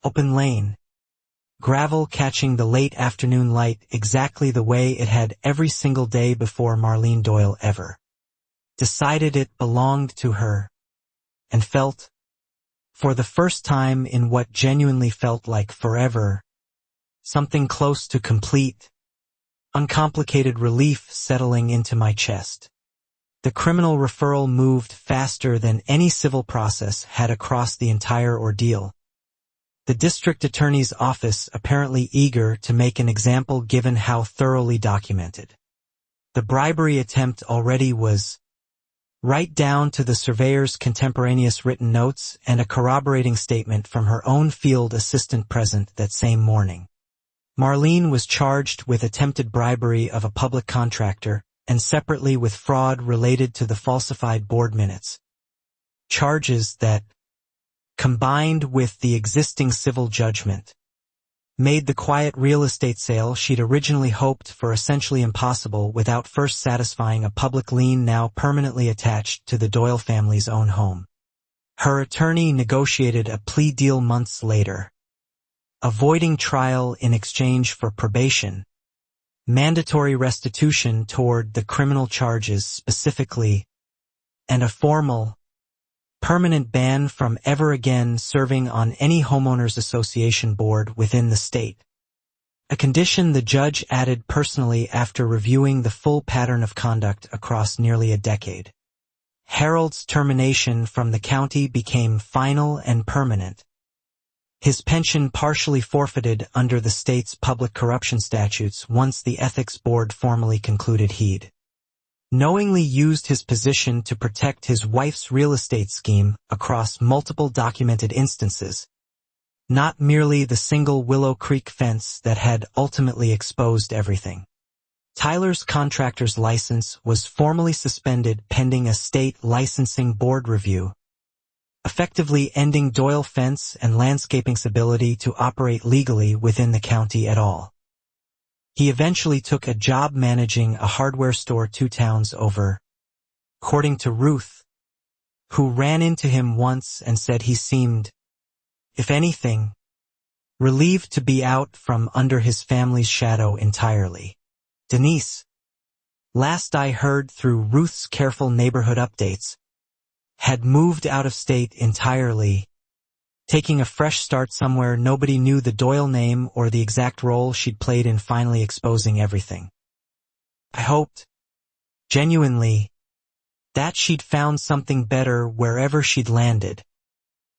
open lane, gravel catching the late afternoon light exactly the way it had every single day before Marlene Doyle ever decided it belonged to her, and felt, for the first time in what genuinely felt like forever, something close to complete, uncomplicated relief settling into my chest. The criminal referral moved faster than any civil process had across the entire ordeal. The district attorney's office apparently eager to make an example given how thoroughly documented. The bribery attempt already was, right down to the surveyor's contemporaneous written notes and a corroborating statement from her own field assistant present that same morning. Marlene was charged with attempted bribery of a public contractor and separately with fraud related to the falsified board minutes. Charges that, combined with the existing civil judgment, made the quiet real estate sale she'd originally hoped for essentially impossible without first satisfying a public lien now permanently attached to the Doyle family's own home. Her attorney negotiated a plea deal months later, avoiding trial in exchange for probation, mandatory restitution toward the criminal charges specifically, and a formal, permanent ban from ever again serving on any homeowners association board within the state. A condition the judge added personally after reviewing the full pattern of conduct across nearly a decade. Harold's termination from the county became final and permanent. His pension partially forfeited under the state's public corruption statutes once the ethics board formally concluded he'd knowingly used his position to protect his wife's real estate scheme across multiple documented instances, not merely the single Willow Creek fence that had ultimately exposed everything. Tyler's contractor's license was formally suspended pending a state licensing board review, effectively ending Doyle Fence and Landscaping's ability to operate legally within the county at all. He eventually took a job managing a hardware store 2 towns over, according to Ruth, who ran into him once and said he seemed, if anything, relieved to be out from under his family's shadow entirely. Denise, last I heard through Ruth's careful neighborhood updates, had moved out of state entirely, taking a fresh start somewhere nobody knew the Doyle name or the exact role she'd played in finally exposing everything. I hoped, genuinely, that she'd found something better wherever she'd landed,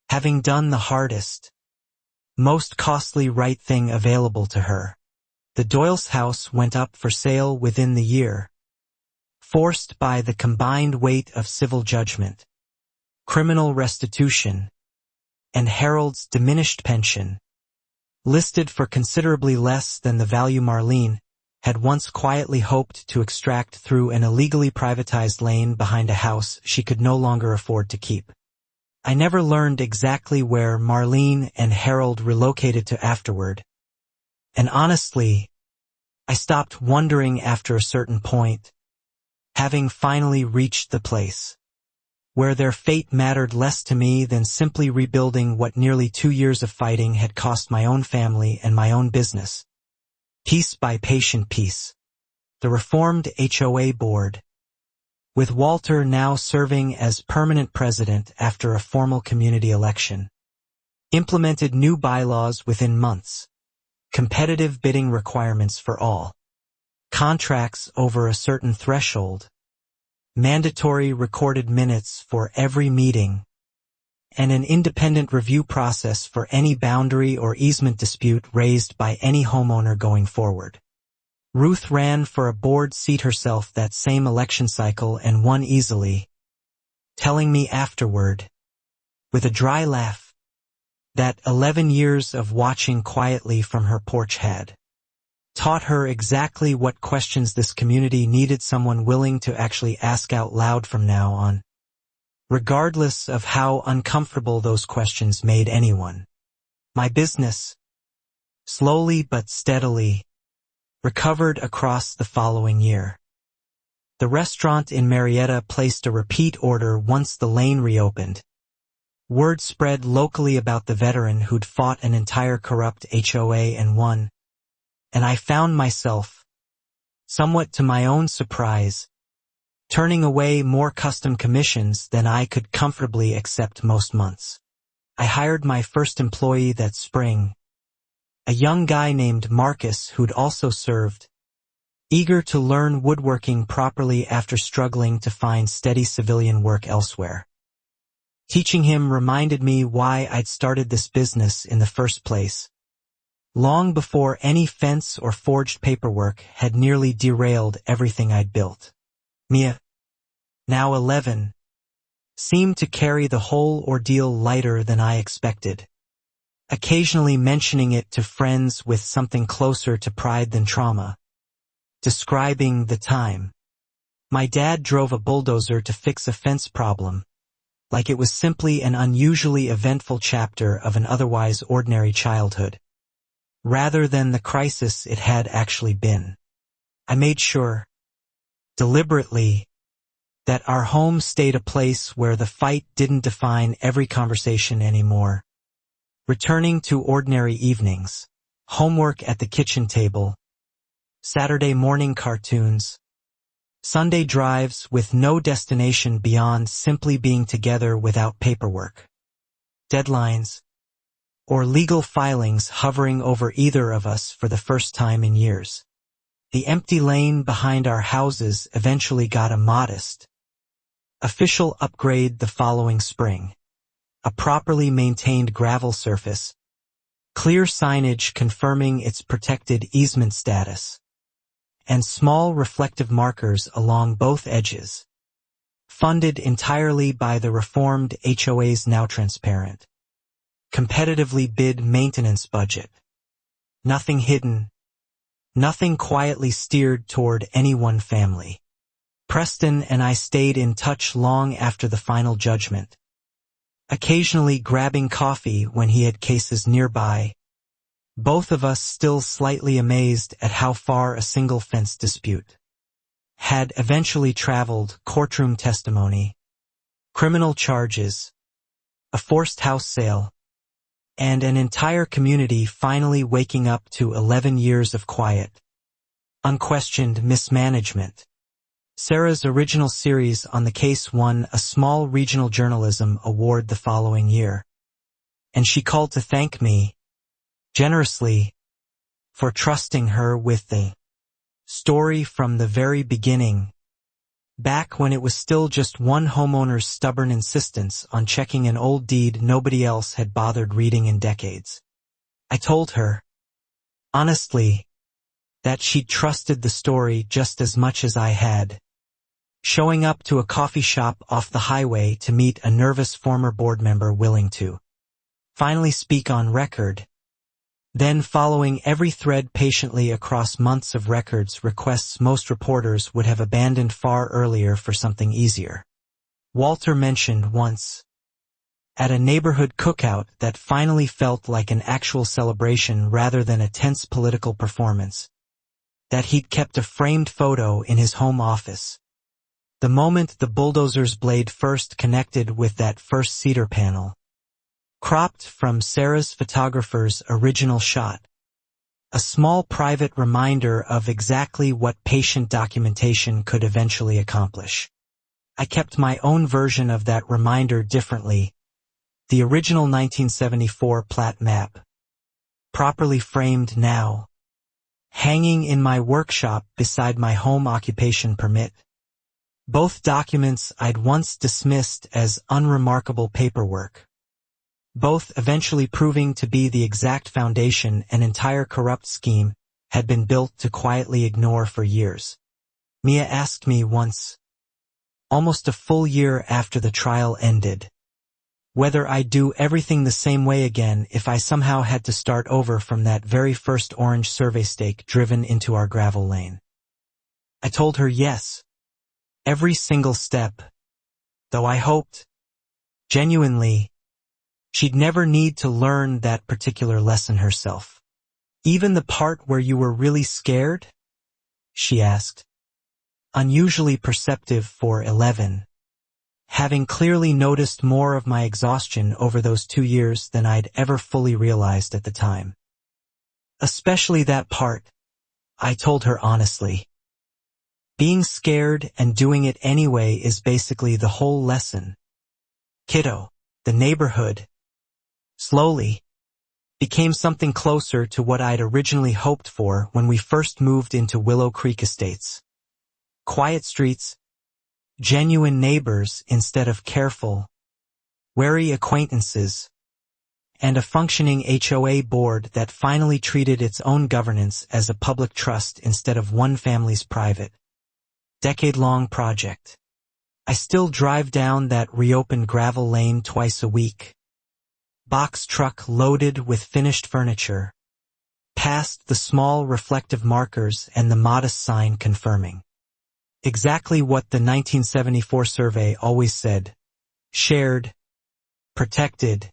having done the hardest, most costly right thing available to her. The Doyle's house went up for sale within the year, forced by the combined weight of civil judgment, criminal restitution, and Harold's diminished pension, listed for considerably less than the value Marlene had once quietly hoped to extract through an illegally privatized lane behind a house she could no longer afford to keep. I never learned exactly where Marlene and Harold relocated to afterward, and honestly, I stopped wondering after a certain point, having finally reached the place where their fate mattered less to me than simply rebuilding what nearly 2 years of fighting had cost my own family and my own business. Piece by patient piece. The reformed HOA board, with Walter now serving as permanent president after a formal community election, implemented new bylaws within months, competitive bidding requirements for all, contracts over a certain threshold, mandatory recorded minutes for every meeting, and an independent review process for any boundary or easement dispute raised by any homeowner going forward. Ruth ran for a board seat herself that same election cycle and won easily, telling me afterward, with a dry laugh, that 11 years of watching quietly from her porch had taught her exactly what questions this community needed someone willing to actually ask out loud from now on, regardless of how uncomfortable those questions made anyone. My business, slowly but steadily, recovered across the following year. The restaurant in Marietta placed a repeat order once the lane reopened. Word spread locally about the veteran who'd fought an entire corrupt HOA and won, and I found myself, somewhat to my own surprise, turning away more custom commissions than I could comfortably accept most months. I hired my first employee that spring, a young guy named Marcus who'd also served, eager to learn woodworking properly after struggling to find steady civilian work elsewhere. Teaching him reminded me why I'd started this business in the first place, long before any fence or forged paperwork had nearly derailed everything I'd built. Mia, now 11, seemed to carry the whole ordeal lighter than I expected, occasionally mentioning it to friends with something closer to pride than trauma, describing the time my dad drove a bulldozer to fix a fence problem, like it was simply an unusually eventful chapter of an otherwise ordinary childhood, rather than the crisis it had actually been. I made sure, deliberately, that our home stayed a place where the fight didn't define every conversation anymore. Returning to ordinary evenings, homework at the kitchen table, Saturday morning cartoons, Sunday drives with no destination beyond simply being together without paperwork, deadlines, or legal filings hovering over either of us for the first time in years. The empty lane behind our houses eventually got a modest, official upgrade the following spring. A properly maintained gravel surface, clear signage confirming its protected easement status, and small reflective markers along both edges. Funded entirely by the reformed HOA's now transparent, competitively bid maintenance budget. Nothing hidden, nothing quietly steered toward any one family. Preston and I stayed in touch long after the final judgment, occasionally grabbing coffee when he had cases nearby, both of us still slightly amazed at how far a single fence dispute had eventually traveled. Courtroom testimony, criminal charges, a forced house sale, and an entire community finally waking up to 11 years of quiet, unquestioned mismanagement. Sarah's original series on the case won a small regional journalism award the following year, and she called to thank me, generously, for trusting her with the story from the very beginning, back when it was still just one homeowner's stubborn insistence on checking an old deed nobody else had bothered reading in decades. I told her, honestly, that she'd trusted the story just as much as I had, showing up to a coffee shop off the highway to meet a nervous former board member willing to finally speak on record, then following every thread patiently across months of records requests most reporters would have abandoned far earlier for something easier. Walter mentioned once, at a neighborhood cookout that finally felt like an actual celebration rather than a tense political performance, that he'd kept a framed photo in his home office. The moment the bulldozer's blade first connected with that first cedar panel, cropped from Sarah's photographer's original shot, a small private reminder of exactly what patient documentation could eventually accomplish. I kept my own version of that reminder differently, the original 1974 plat map, properly framed now, hanging in my workshop beside my home occupation permit. Both documents I'd once dismissed as unremarkable paperwork, both eventually proving to be the exact foundation an entire corrupt scheme had been built to quietly ignore for years. Mia asked me once, almost a full year after the trial ended, whether I'd do everything the same way again if I somehow had to start over from that very first orange survey stake driven into our gravel lane. I told her yes, every single step, though I hoped, genuinely, she'd never need to learn that particular lesson herself. Even the part where you were really scared? She asked, unusually perceptive for 11, having clearly noticed more of my exhaustion over those 2 years than I'd ever fully realized at the time. Especially that part, I told her honestly. Being scared and doing it anyway is basically the whole lesson. Kiddo, the neighborhood, slowly, became something closer to what I'd originally hoped for when we first moved into Willow Creek Estates. Quiet streets, genuine neighbors instead of careful, wary acquaintances, and a functioning HOA board that finally treated its own governance as a public trust instead of one family's private, decade-long project. I still drive down that reopened gravel lane twice a week. Box truck loaded with finished furniture, past the small reflective markers and the modest sign confirming exactly what the 1974 survey always said: shared, protected,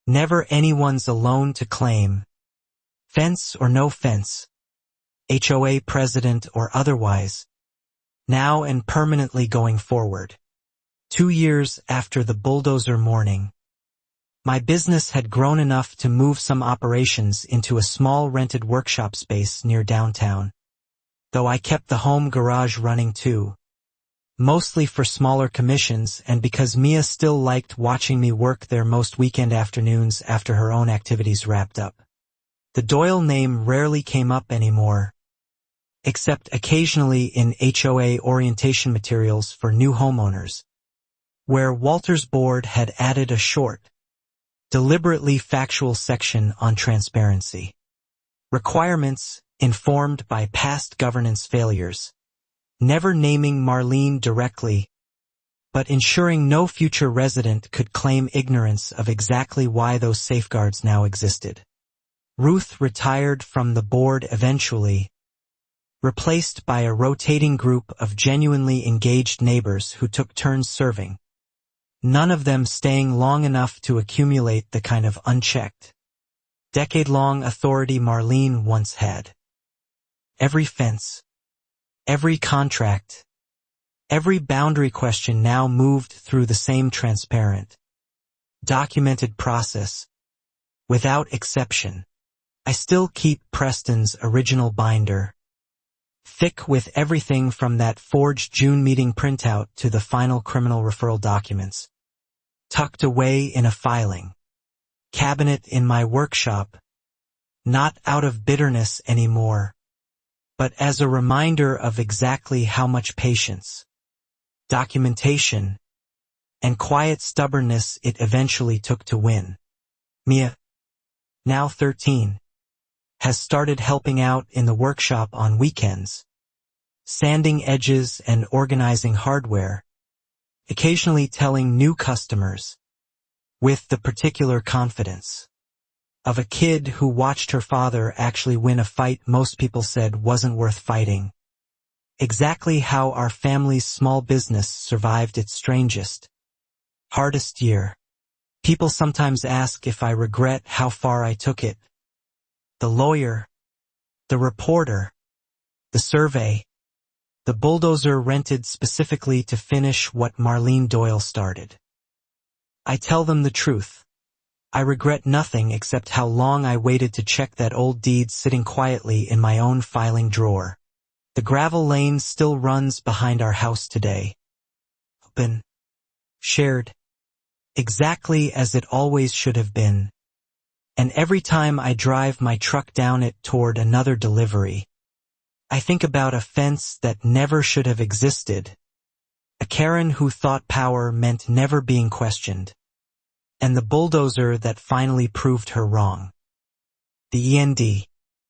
never anyone's alone to claim, fence or no fence, HOA president or otherwise, now and permanently going forward. 2 years after the Bulldozer morning, my business had grown enough to move some operations into a small rented workshop space near downtown, though I kept the home garage running too, mostly for smaller commissions and because Mia still liked watching me work there most weekend afternoons after her own activities wrapped up. The Doyle name rarely came up anymore, except occasionally in HOA orientation materials for new homeowners, where Walter's board had added a short, deliberately factual section on transparency. Requirements informed by past governance failures, never naming Marlene directly, but ensuring no future resident could claim ignorance of exactly why those safeguards now existed. Ruth retired from the board eventually, replaced by a rotating group of genuinely engaged neighbors who took turns serving, none of them staying long enough to accumulate the kind of unchecked, decade-long authority Marlene once had. Every fence, every contract, every boundary question now moved through the same transparent, documented process, without exception. I still keep Preston's original binder, thick with everything from that forged June meeting printout to the final criminal referral documents, tucked away in a filing cabinet in my workshop, not out of bitterness anymore, but as a reminder of exactly how much patience, documentation, and quiet stubbornness it eventually took to win. Mia, now 13, has started helping out in the workshop on weekends, sanding edges and organizing hardware, occasionally telling new customers, with the particular confidence of a kid who watched her father actually win a fight most people said wasn't worth fighting, exactly how our family's small business survived its strangest, hardest year. People sometimes ask if I regret how far I took it. The lawyer, the reporter, the survey, the bulldozer rented specifically to finish what Marlene Doyle started. I tell them the truth. I regret nothing except how long I waited to check that old deed sitting quietly in my own filing drawer. The gravel lane still runs behind our house today. Open, shared, exactly as it always should have been. And every time I drive my truck down it toward another delivery, I think about a fence that never should have existed, a Karen who thought power meant never being questioned, and the bulldozer that finally proved her wrong. The END.